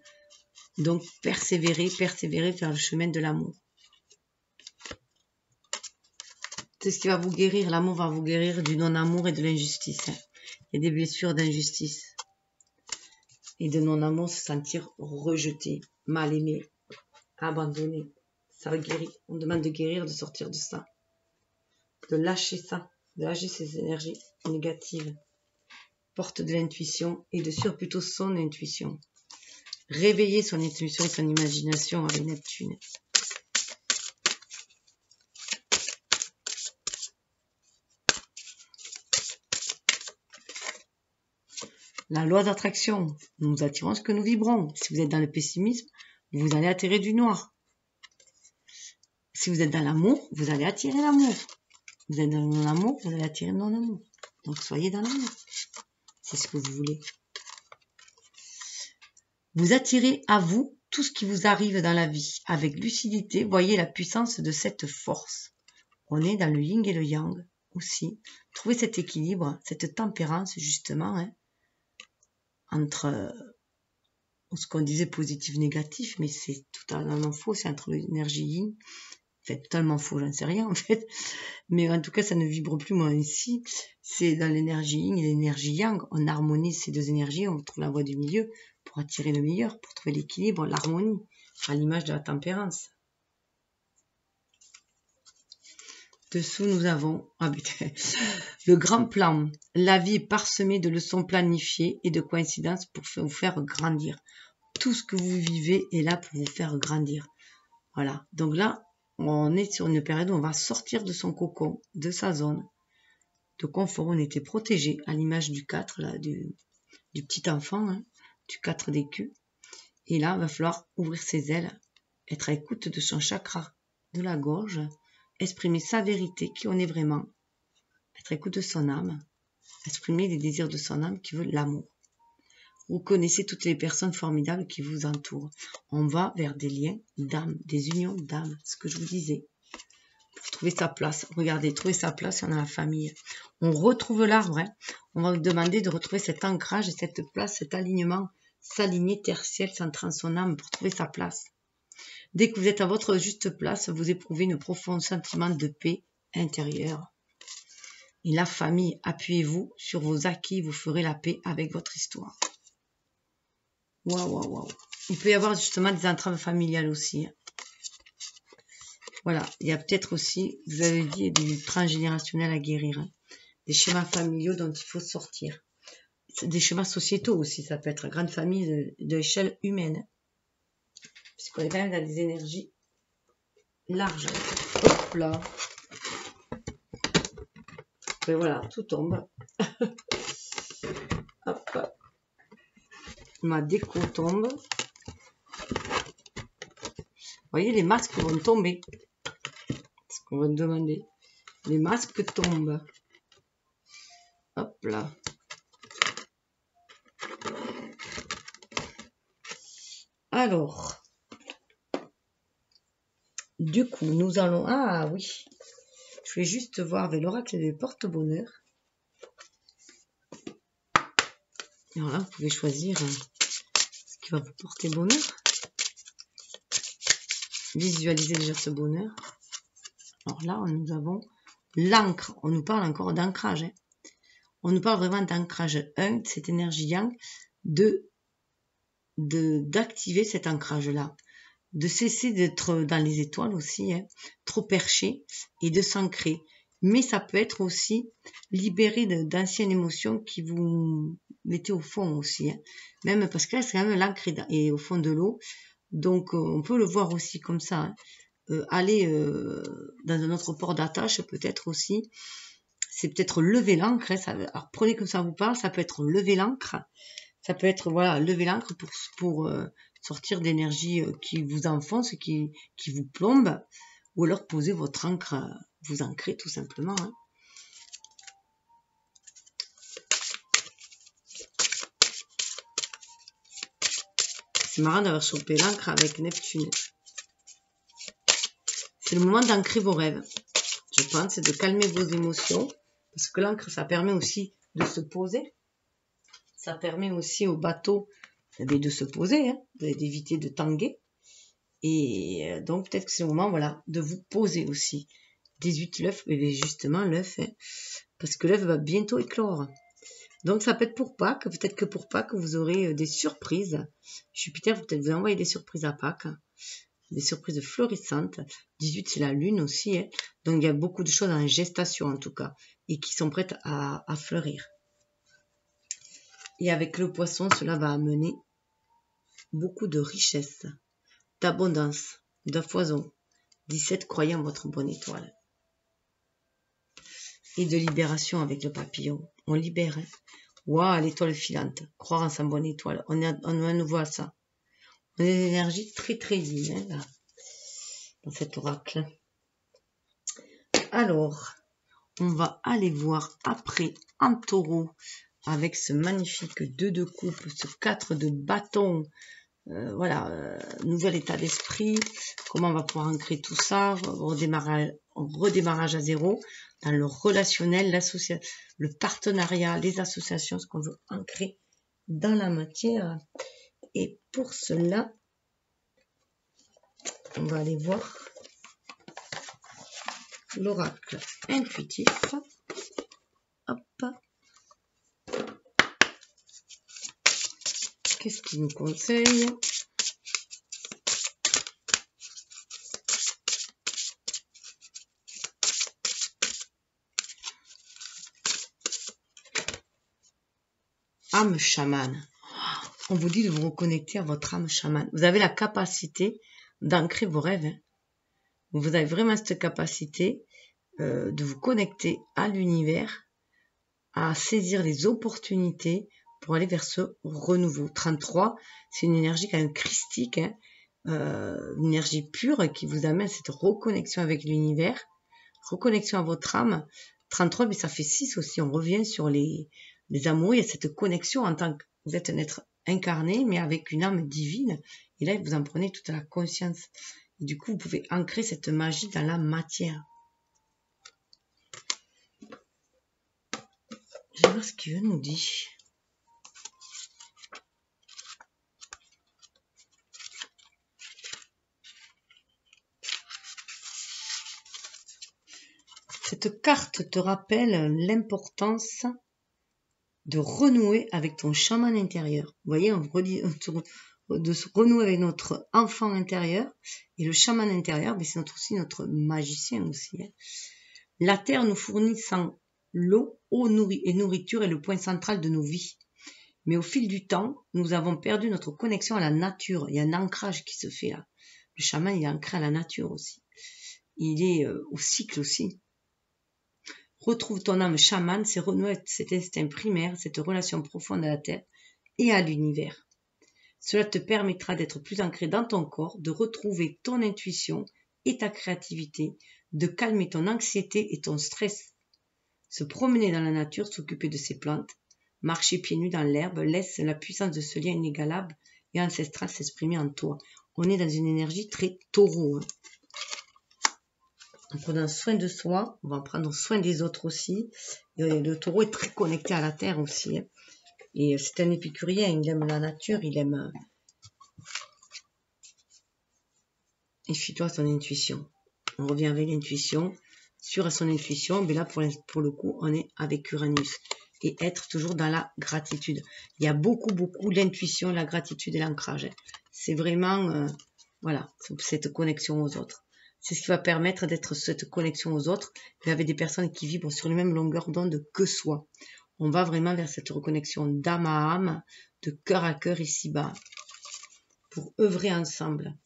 Donc, persévérez vers le chemin de l'amour. C'est ce qui va vous guérir. L'amour va vous guérir du non-amour et de l'injustice. Il y a des blessures d'injustice et de non-amour, se sentir rejeté, mal aimé, abandonné. Ça guérit. On demande de guérir, de sortir de ça. De lâcher ça. De lâcher ces énergies négatives. Porte de l'intuition et de suivre plutôt son intuition. Réveiller son intuition et son imagination avec Neptune. La loi d'attraction. Nous attirons ce que nous vibrons. Si vous êtes dans le pessimisme, vous allez attirer du noir. Si vous êtes dans l'amour, vous allez attirer l'amour. Vous êtes dans le non-amour, vous allez attirer le non-amour. Donc soyez dans l'amour. C'est ce que vous voulez. Vous attirez à vous tout ce qui vous arrive dans la vie. Avec lucidité, voyez la puissance de cette force. On est dans le yin et le yang aussi. Trouvez cet équilibre, cette tempérance justement, hein, entre ce qu'on disait positif, négatif, mais c'est totalement faux, c'est entre l'énergie yin fait totalement faux, j'en sais rien en fait. Mais en tout cas, ça ne vibre plus moi ainsi. C'est dans l'énergie yin et l'énergie yang. On harmonise ces deux énergies, on trouve la voie du milieu pour attirer le meilleur, pour trouver l'équilibre, l'harmonie, à l'image de la tempérance. Dessous, nous avons le grand plan. La vie est parsemée de leçons planifiées et de coïncidences pour vous faire grandir. Tout ce que vous vivez est là pour vous faire grandir. Voilà. Donc là, on est sur une période où on va sortir de son cocon, de sa zone de confort. On était protégé à l'image du 4, là, du petit enfant, hein, du 4 d'écus. Et là, il va falloir ouvrir ses ailes, être à l'écoute de son chakra de la gorge, exprimer sa vérité, qui on est vraiment, être à l'écoute de son âme, exprimer les désirs de son âme qui veut l'amour. Vous connaissez toutes les personnes formidables qui vous entourent. On va vers des liens d'âme, des unions d'âme, ce que je vous disais. Pour trouver sa place, regardez, trouver sa place, on a la famille. On retrouve l'arbre, hein. On va vous demander de retrouver cet ancrage et cette place, cet alignement, s'aligner terre-ciel, centrer en son âme pour trouver sa place. Dès que vous êtes à votre juste place, vous éprouvez un profond sentiment de paix intérieure. Et la famille, appuyez-vous sur vos acquis, vous ferez la paix avec votre histoire. Waouh, waouh, waouh. Il peut y avoir justement des entraves familiales aussi. Voilà, il y a peut-être aussi, vous avez dit, du transgénérationnel à guérir. Hein. Des schémas familiaux dont il faut sortir. Des schémas sociétaux aussi, ça peut être grande famille de l'échelle humaine. Puisqu'on est quand même dans des énergies larges. Hop là. Et voilà, tout tombe. Hop. Ma déco tombe. Vous voyez, les masques vont tomber. C'est ce qu'on va me demander. Les masques tombent. Hop là. Alors. Du coup, nous allons... Ah oui. Je vais juste voir avec l'oracle des porte-bonheur. Alors là, vous pouvez choisir ce qui va vous porter bonheur. Visualisez déjà ce bonheur. Alors là, nous avons l'encre. On nous parle encore d'ancrage. Hein. On nous parle vraiment d'ancrage 1, de cette énergie yang, d'activer cet ancrage-là. De cesser d'être dans les étoiles aussi, hein, trop perché, et de s'ancrer. Mais ça peut être aussi libéré d'anciennes émotions qui vous mettez au fond aussi. Hein. Même parce que là, c'est quand même l'encre est au fond de l'eau. Donc, on peut le voir aussi comme ça. Hein. Aller dans un autre port d'attache, peut-être aussi. C'est peut-être lever l'encre. Hein, alors, prenez comme ça vous parle. Ça peut être lever l'encre. Ça peut être, voilà, lever l'encre pour sortir d'énergie qui vous enfonce, qui vous plombe. Ou alors poser votre encre, vous ancrer tout simplement. Hein. C'est marrant d'avoir chopé l'encre avec Neptune. C'est le moment d'ancrer vos rêves. Je pense, c'est de calmer vos émotions. Parce que l'encre, ça permet aussi de se poser. Ça permet aussi au bateau de se poser, hein, d'éviter de tanguer. Et donc, peut-être que c'est le moment, voilà, de vous poser aussi. 18 l'œuf, mais justement, l'œuf, hein, parce que l'œuf va bientôt éclore. Donc, ça peut être pour Pâques, peut-être que pour Pâques, vous aurez des surprises. Jupiter va peut-être vous envoyer des surprises à Pâques, des surprises florissantes. 18, c'est la lune aussi, hein. Donc il y a beaucoup de choses en gestation en tout cas, et qui sont prêtes à fleurir. Et avec le poisson, cela va amener beaucoup de richesse, d'abondance, de foison. 17, croyez en votre bonne étoile. Et de libération avec le papillon. On libère. Hein. Waouh, l'étoile filante. Croire en sa bonne étoile. On nous voit ça. On a des énergies très très yin, hein, là, dans cet oracle. Alors, on va aller voir après en taureau avec ce magnifique 2 de coupe, ce 4 de bâton. Voilà, nouvel état d'esprit, comment on va pouvoir ancrer tout ça, redémarrage à zéro, dans le relationnel, le partenariat, les associations, ce qu'on veut ancrer dans la matière. Et pour cela, on va aller voir l'oracle intuitif. Hop. Qu'est-ce qu'il nous conseille? Âme chamane. On vous dit de vous reconnecter à votre âme chamane. Vous avez la capacité d'ancrer vos rêves. Hein. Vous avez vraiment cette capacité de vous connecter à l'univers, à saisir les opportunités pour aller vers ce renouveau. 33, c'est une énergie quand même christique, hein, une énergie pure qui vous amène à cette reconnexion avec l'univers, reconnexion à votre âme. 33, mais ça fait 6 aussi, on revient sur les amours, il y a cette connexion en tant que vous êtes un être incarné, mais avec une âme divine, et là, vous en prenez toute la conscience. Et du coup, vous pouvez ancrer cette magie dans la matière. Je vais voir ce qu'il nous dit. Cette carte te rappelle l'importance de renouer avec ton chaman intérieur. Vous voyez, de se renouer avec notre enfant intérieur. Et le chaman intérieur, c'est aussi notre magicien aussi. Hein. La terre nous fournissant l'eau, eau et nourriture est le point central de nos vies. Mais au fil du temps, nous avons perdu notre connexion à la nature. Il y a un ancrage qui se fait là. Le chaman, il est ancré à la nature aussi. Il est au cycle aussi. Retrouve ton âme chamane, c'est renouer cet instinct primaire, cette relation profonde à la terre et à l'univers. Cela te permettra d'être plus ancré dans ton corps, de retrouver ton intuition et ta créativité, de calmer ton anxiété et ton stress. Se promener dans la nature, s'occuper de ses plantes, marcher pieds nus dans l'herbe, laisse la puissance de ce lien inégalable et ancestral s'exprimer en toi. On est dans une énergie très taureau. Hein. En prenant soin de soi, on va prendre soin des autres aussi. Et le taureau est très connecté à la terre aussi. Hein. Et c'est un épicurien, il aime la nature, il aime... Et fie-toi à son intuition. On revient avec l'intuition. Sûr à son intuition, mais là pour le coup, on est avec Uranus. Et être toujours dans la gratitude. Il y a beaucoup l'intuition, la gratitude et l'ancrage. Hein. C'est vraiment, voilà, cette connexion aux autres. C'est ce qui va permettre d'être cette connexion aux autres, mais avec des personnes qui vibrent sur les mêmes longueurs d'onde que soi. On va vraiment vers cette reconnexion d'âme à âme, de cœur à cœur ici-bas, pour œuvrer ensemble.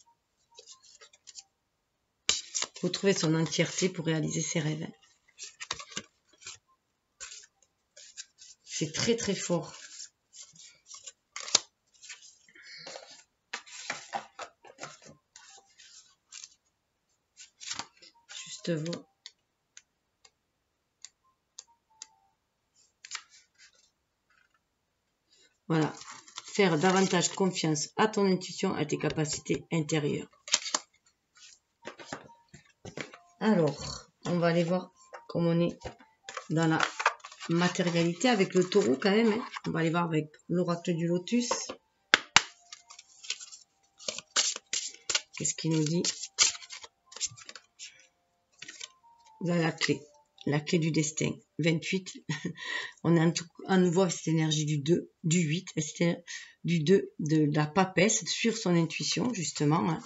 Retrouver son entièreté pour réaliser ses rêves. C'est très très fort. Juste vous. Voilà. Faire davantage confiance à ton intuition, à tes capacités intérieures. Alors, on va aller voir comment on est dans la matérialité avec le taureau quand même. Hein. On va aller voir avec l'oracle du lotus. Qu'est-ce qu'il nous dit? Là, la clé du destin. 28. On est à nouveau avec cette énergie du 2, du 8, du 2 de la papesse, de suivre son intuition justement, hein.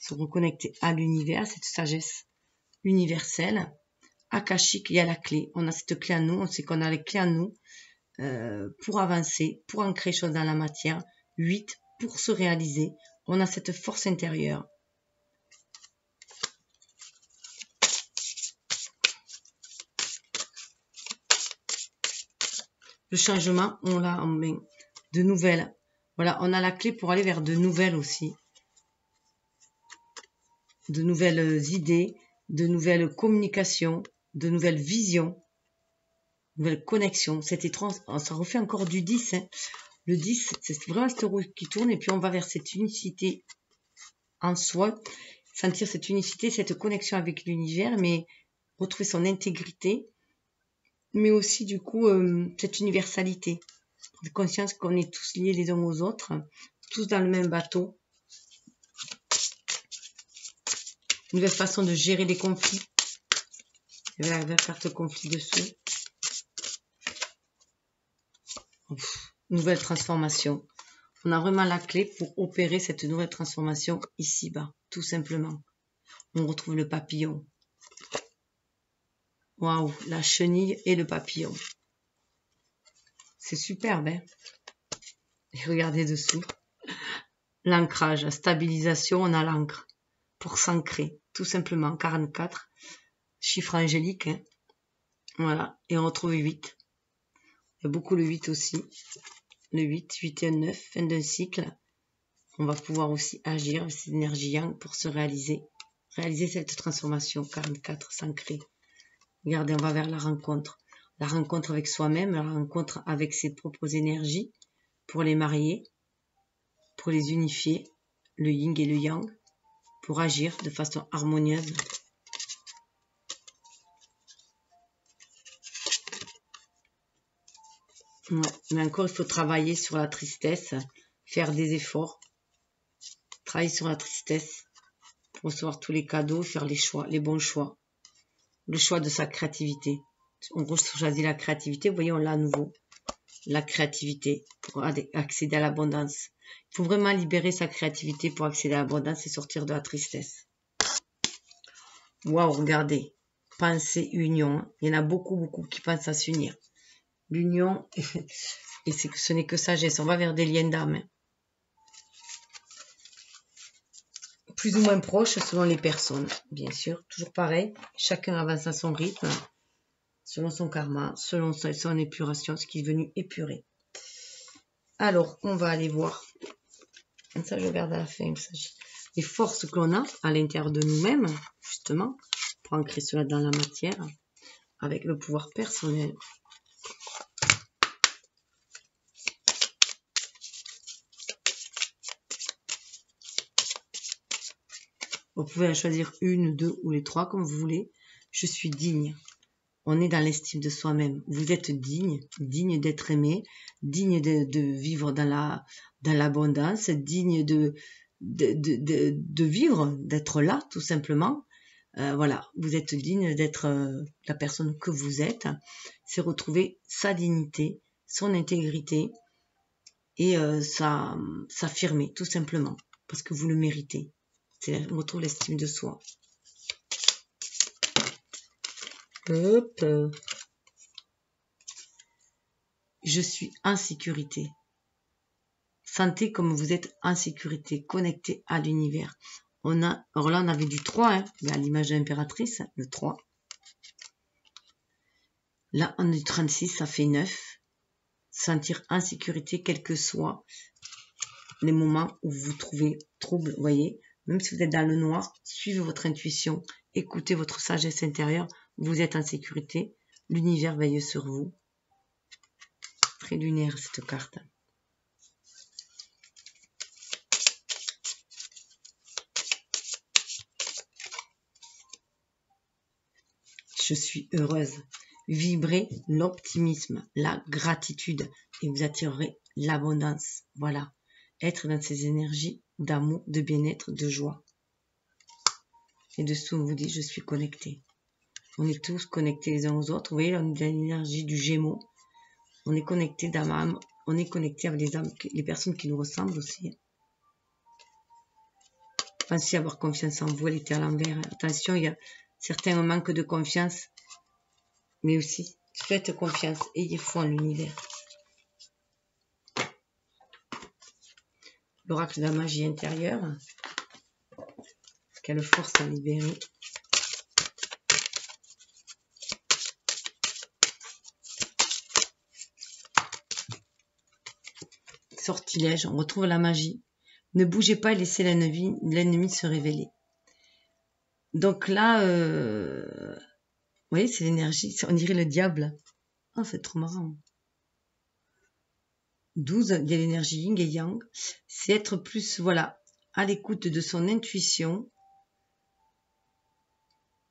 Se reconnecter à l'univers, cette sagesse universelle. Akashique, il y a la clé. On a cette clé en nous, on sait qu'on a les clés en nous pour avancer, pour ancrer les choses dans la matière. 8, pour se réaliser. On a cette force intérieure. Le changement, on l'a en main. De nouvelles. Voilà, on a la clé pour aller vers de nouvelles aussi. De nouvelles idées, de nouvelles communications, de nouvelles visions, de nouvelles connexions. C'est étrange, ça refait encore du 10. Hein. Le 10, c'est vraiment cette roue qui tourne et puis on va vers cette unicité en soi. Sentir cette unicité, cette connexion avec l'univers, mais retrouver son intégrité. Mais aussi du coup cette universalité, de conscience qu'on est tous liés les uns aux autres, tous dans le même bateau. Une nouvelle façon de gérer les conflits, Il y avait la carte conflit dessous. Ouf, nouvelle transformation. On a vraiment la clé pour opérer cette nouvelle transformation ici-bas, tout simplement. On retrouve le papillon. Waouh, la chenille et le papillon. C'est superbe, hein? Et regardez dessous. L'ancrage, la stabilisation, on a l'encre. Pour s'ancrer, tout simplement. 44, chiffre angélique, hein? Voilà, et on retrouve 8. Il y a beaucoup le 8 aussi. Le 8, 8 et 9, fin d'un cycle. On va pouvoir aussi agir avec cette énergie yang pour se réaliser cette transformation. 44, s'ancrer. Regardez, on va vers la rencontre. La rencontre avec soi-même, la rencontre avec ses propres énergies pour les marier, pour les unifier, le yin et le yang, pour agir de façon harmonieuse. Ouais, mais encore, il faut travailler sur la tristesse, faire des efforts, travailler sur la tristesse pour recevoir tous les cadeaux, faire les choix, les bons choix, le choix de sa créativité. On choisit la créativité, vous voyez, on l'a à nouveau, la créativité pour accéder à l'abondance. Il faut vraiment libérer sa créativité pour accéder à l'abondance et sortir de la tristesse. Waouh, regardez, pensée, union, il y en a beaucoup qui pensent à s'unir. L'union, et ce n'est que sagesse. On va vers des liens d'âme. Plus ou moins proches selon les personnes, bien sûr. Toujours pareil. Chacun avance à son rythme, selon son karma, selon son épuration, ce qui est venu épurer. Alors, on va aller voir. Ça, je garde à la fin. Les forces que l'on a à l'intérieur de nous-mêmes, justement, pour ancrer cela dans la matière, avec le pouvoir personnel. Vous pouvez en choisir une, deux ou les trois, comme vous voulez. Je suis digne. On est dans l'estime de soi-même. Vous êtes digne, digne d'être aimé, digne de vivre dans l'abondance, digne de vivre, d'être là, tout simplement. Voilà, vous êtes digne d'être la personne que vous êtes. C'est retrouver sa dignité, son intégrité et s'affirmer, tout simplement, parce que vous le méritez. On retrouve l'estime de soi. Hop. Je suis en sécurité. Sentez comme vous êtes en sécurité, connecté à l'univers. Alors là, on avait du 3, hein, à l'image de l'impératrice, le 3. Là, on a du 36, ça fait 9. Sentir en sécurité, quels que soient les moments où vous vous trouvez trouble, vous voyez. Même si vous êtes dans le noir, suivez votre intuition, écoutez votre sagesse intérieure, vous êtes en sécurité, l'univers veille sur vous. Très lunaire cette carte. Je suis heureuse. Vibrez l'optimisme, la gratitude et vous attirerez l'abondance. Voilà, être dans ces énergies d'amour, de bien-être, de joie. Et dessous, on vous dit, je suis connecté. On est tous connectés les uns aux autres. Vous voyez, on est dans l'énergie du Gémeaux. On est connecté d'âme à âme. On est connecté avec les personnes qui nous ressemblent aussi. Pensez à avoir confiance en vous, elle était à l'envers. Attention, il y a certains manques de confiance. Mais aussi, faites confiance, ayez foi en l'univers. L'oracle de la magie intérieure. Quelle force à libérer. Sortilège, on retrouve la magie. Ne bougez pas et laissez l'ennemi se révéler. Donc là, vous voyez, c'est l'énergie, on dirait le diable. Ah, c'est trop marrant. 12, il y a l'énergie yin et yang. C'est être plus, voilà, à l'écoute de son intuition.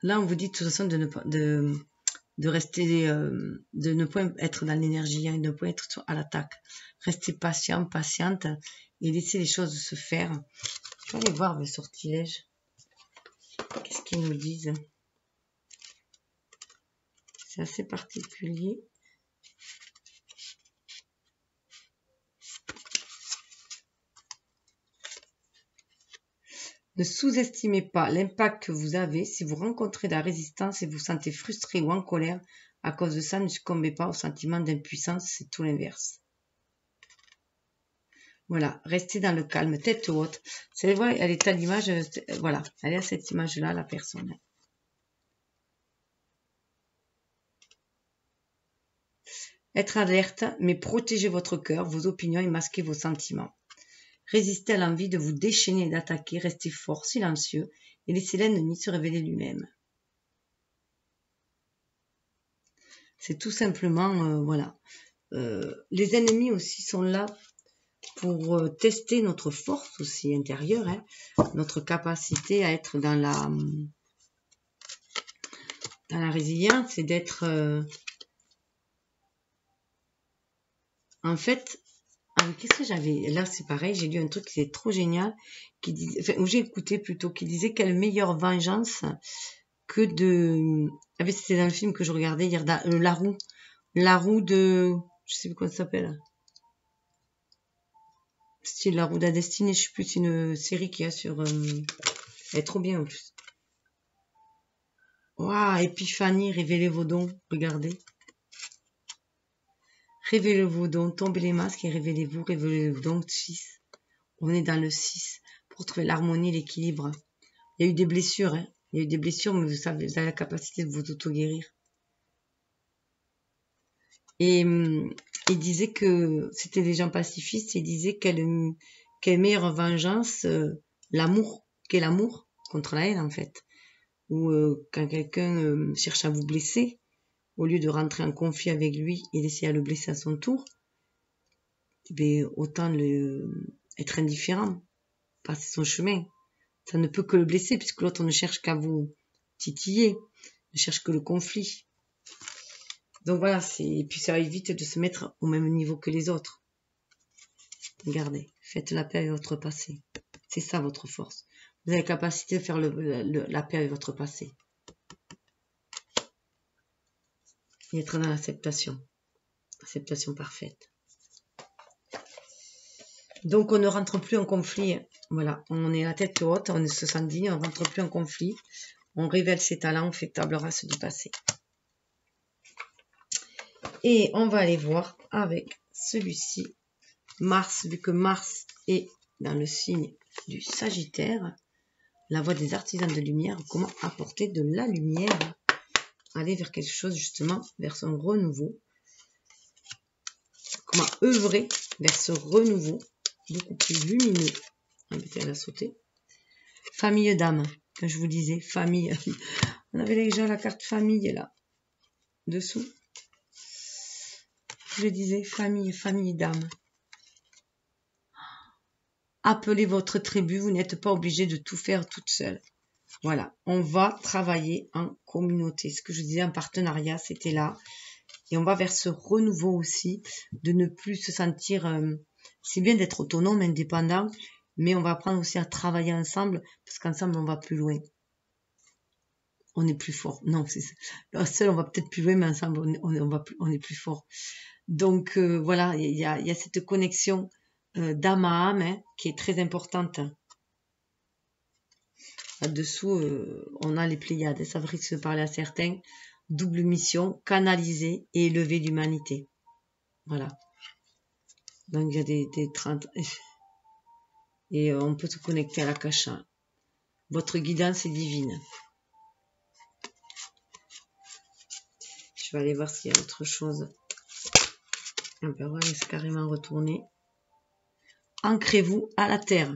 Là, on vous dit de toute façon de rester, de ne pas être dans l'énergie yang, de ne pas être à l'attaque. Restez patient, patiente et laissez les choses se faire. Je vais aller voir le sortilège. Qu'est-ce qu'ils nous disent? C'est assez particulier. Ne sous-estimez pas l'impact que vous avez. Si vous rencontrez de la résistance et vous sentez frustré ou en colère, à cause de ça, ne succombez pas au sentiment d'impuissance, c'est tout l'inverse. Voilà, restez dans le calme, tête haute. C'est vrai, elle est à l'image, voilà, elle est à cette image-là, la personne. Être alerte, mais protégez votre cœur, vos opinions et masquez vos sentiments. Résistez à l'envie de vous déchaîner et d'attaquer, restez fort, silencieux, et laissez l'ennemi se révéler lui-même. C'est tout simplement, voilà. Les ennemis aussi sont là pour tester notre force aussi intérieure, hein, notre capacité à être dans la résilience et d'être... en fait... qu'est-ce que j'avais? Là, c'est pareil, j'ai lu un truc qui est trop génial, qui disait, enfin, où j'ai écouté plutôt, qui disait quelle meilleure vengeance que de... Ah, c'était dans le film que je regardais hier, La Roue. La Roue de... Je sais plus comment ça s'appelle. C'est La Roue de la Destinée, je sais plus, c'est une série qu'il y a sur... Elle est trop bien en plus. Waouh, Épiphanie, révélez vos dons, regardez. Révélez vos dons, tombez les masques et révélez-vous vos dons 6. On est dans le 6 pour trouver l'harmonie, l'équilibre. Il y a eu des blessures, hein. Il y a eu des blessures, mais vous savez, vous avez la capacité de vous auto-guérir. Et il disait que c'était des gens pacifistes, il disait quelle meilleure vengeance, l'amour, qu'est l'amour contre la haine en fait. Ou quand quelqu'un cherche à vous blesser, au lieu de rentrer en conflit avec lui et d'essayer à le blesser à son tour, ben, autant être indifférent, passer son chemin. Ça ne peut que le blesser puisque l'autre ne cherche qu'à vous titiller, ne cherche que le conflit. Donc voilà, et puis ça évite de se mettre au même niveau que les autres. Regardez, faites la paix avec votre passé. C'est ça votre force. Vous avez la capacité de faire la paix avec votre passé. Et être dans l'acceptation. Acceptation parfaite. Donc on ne rentre plus en conflit. Voilà, on est la tête haute, on se sent digne, on ne rentre plus en conflit. On révèle ses talents, on fait table rase du passé. Et on va aller voir avec celui-ci, Mars, vu que Mars est dans le signe du Sagittaire, la voie des artisans de lumière, comment apporter de la lumière, aller vers quelque chose justement, vers son renouveau, comment œuvrer vers ce renouveau, beaucoup plus lumineux. Elle a sauté. Famille d'âme, comme je vous disais, famille. On avait déjà la carte famille là, dessous. Je disais famille d'âme. Appelez votre tribu, vous n'êtes pas obligé de tout faire toute seule. Voilà, on va travailler en communauté. Ce que je disais en partenariat, c'était là. Et on va vers ce renouveau aussi, de ne plus se sentir... c'est bien d'être autonome, indépendant, mais on va apprendre aussi à travailler ensemble, parce qu'ensemble, on va plus loin. On est plus fort. Non, c'est ça. Seul, on va peut-être plus loin, mais ensemble, on est plus fort. Donc, voilà, il y a cette connexion d'âme à âme, hein, qui est très importante. Là-dessous, on a les Pléiades, ça va se parler à certains. Double mission, canaliser et élever l'humanité. Voilà. Donc, il y a des 30... Et on peut se connecter à l'Akasha. Votre guidance est divine. Je vais aller voir s'il y a autre chose. On peut voir, c'est carrément retourné. Ancrez-vous à la terre.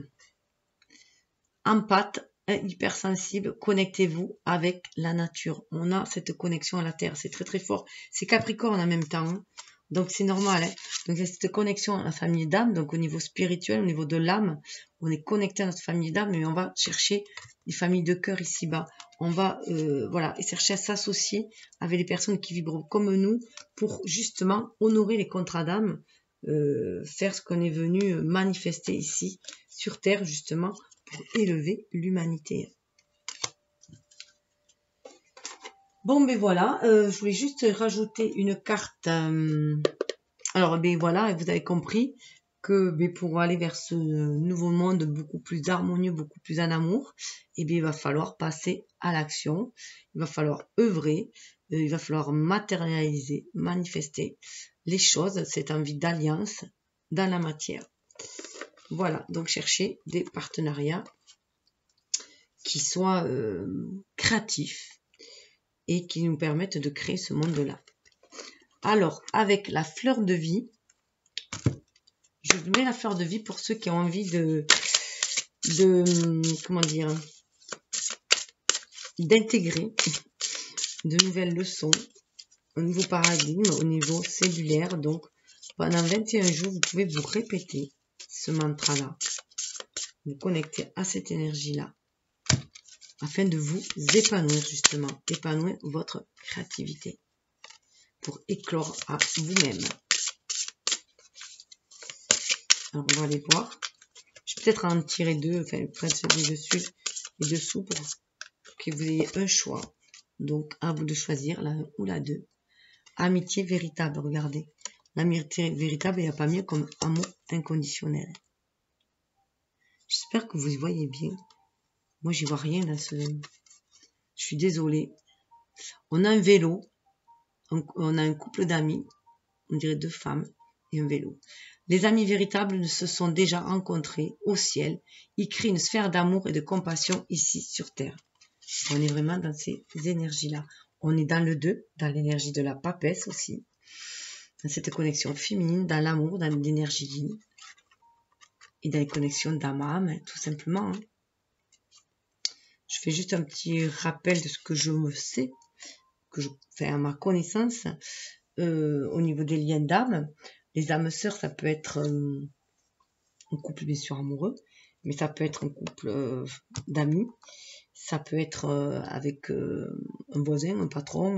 Empathe, hypersensible, connectez-vous avec la nature. On a cette connexion à la terre, c'est très très fort. C'est Capricorne en même temps, hein. Donc c'est normal. Hein. Donc il y a cette connexion à la famille d'âme, donc au niveau spirituel, au niveau de l'âme, on est connecté à notre famille d'âme, mais on va chercher des familles de cœur ici-bas. On va voilà, et chercher à s'associer avec les personnes qui vibrent comme nous pour justement honorer les contrats d'âme, faire ce qu'on est venu manifester ici sur Terre justement pour élever l'humanité. Bon, ben voilà, je voulais juste rajouter une carte. Alors, ben voilà, vous avez compris que ben, pour aller vers ce nouveau monde beaucoup plus harmonieux, beaucoup plus en amour, eh bien, il va falloir passer à l'action, il va falloir œuvrer, il va falloir matérialiser, manifester les choses, cette envie d'alliance dans la matière. Voilà, donc chercher des partenariats qui soient créatifs et qui nous permettent de créer ce monde-là. Alors, avec la fleur de vie, je mets la fleur de vie pour ceux qui ont envie comment dire, d'intégrer de nouvelles leçons, un nouveau paradigme au niveau cellulaire. Donc, pendant 21 jours, vous pouvez vous répéter ce mantra-là, vous connecter à cette énergie-là, afin de vous épanouir justement, épanouir votre créativité pour éclore à vous-même. Alors, on va aller voir. Je vais peut-être en tirer deux, enfin, prendre celui dessus et dessous pour que vous ayez un choix. Donc, à vous de choisir la 1 ou la 2. Amitié véritable, regardez. L'amitié véritable, il n'y a pas mieux comme amour inconditionnel. J'espère que vous y voyez bien. Moi, j'y vois rien dans ce... Je suis désolée. On a un vélo. On a un couple d'amis. On dirait 2 femmes et un vélo. Les amis véritables se sont déjà rencontrés au ciel. Ils créent une sphère d'amour et de compassion ici sur Terre. On est vraiment dans ces énergies-là. On est dans le 2, dans l'énergie de la papesse aussi. Dans cette connexion féminine, dans l'amour, dans l'énergie yin. Et dans les connexions d'âme à âme, tout simplement. Je fais juste un petit rappel de ce que je me sais, que je fais à ma connaissance, au niveau des liens d'âme. Les âmes sœurs, ça peut être un couple bien sûr amoureux, mais ça peut être un couple d'amis, ça peut être avec un voisin, un patron,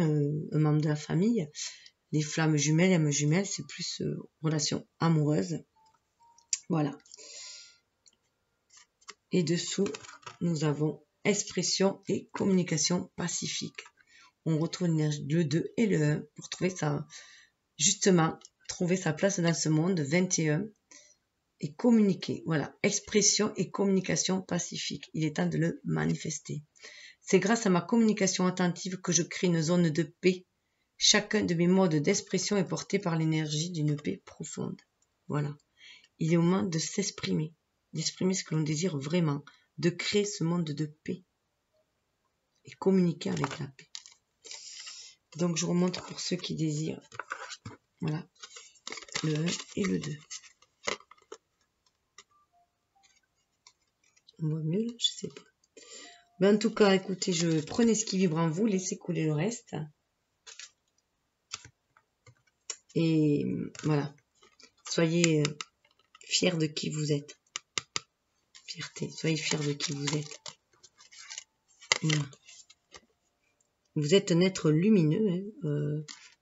un membre de la famille. Les flammes jumelles, âmes jumelles, c'est plus relation amoureuse. Voilà. Et dessous, nous avons expression et communication pacifique. On retrouve l'énergie le 2 et le 1 pour trouver ça, justement, trouver sa place dans ce monde 21 et communiquer. Voilà, expression et communication pacifique. Il est temps de le manifester. C'est grâce à ma communication attentive que je crée une zone de paix. Chacun de mes modes d'expression est porté par l'énergie d'une paix profonde. Voilà. Il est au moment de s'exprimer, d'exprimer ce que l'on désire vraiment, de créer ce monde de paix et communiquer avec la paix. Donc, je remonte pour ceux qui désirent. Voilà, le 1 et le 2. On voit mieux, je sais pas. Mais en tout cas, écoutez, prenez ce qui vibre en vous, laissez couler le reste. Et voilà, soyez fiers de qui vous êtes. Fierté, soyez fiers de qui vous êtes. Voilà. Vous êtes un être lumineux,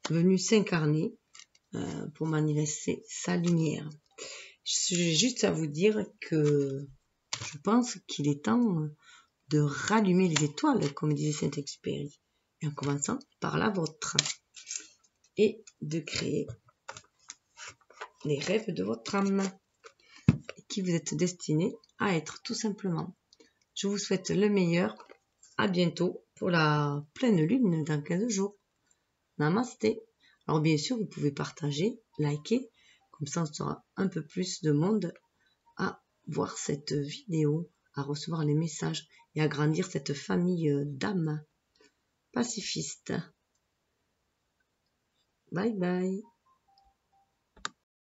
venu s'incarner pour manifester sa lumière. J'ai juste à vous dire que je pense qu'il est temps de rallumer les étoiles, comme disait Saint-Exupéry, et en commençant par la vôtre, et de créer les rêves de votre âme, qui vous êtes destiné à être tout simplement. Je vous souhaite le meilleur. À bientôt pour la pleine lune dans 15 jours. Namasté. Alors bien sûr, vous pouvez partager, liker, comme ça on sera un peu plus de monde à voir cette vidéo, à recevoir les messages et à grandir cette famille d'âmes pacifistes. Bye bye.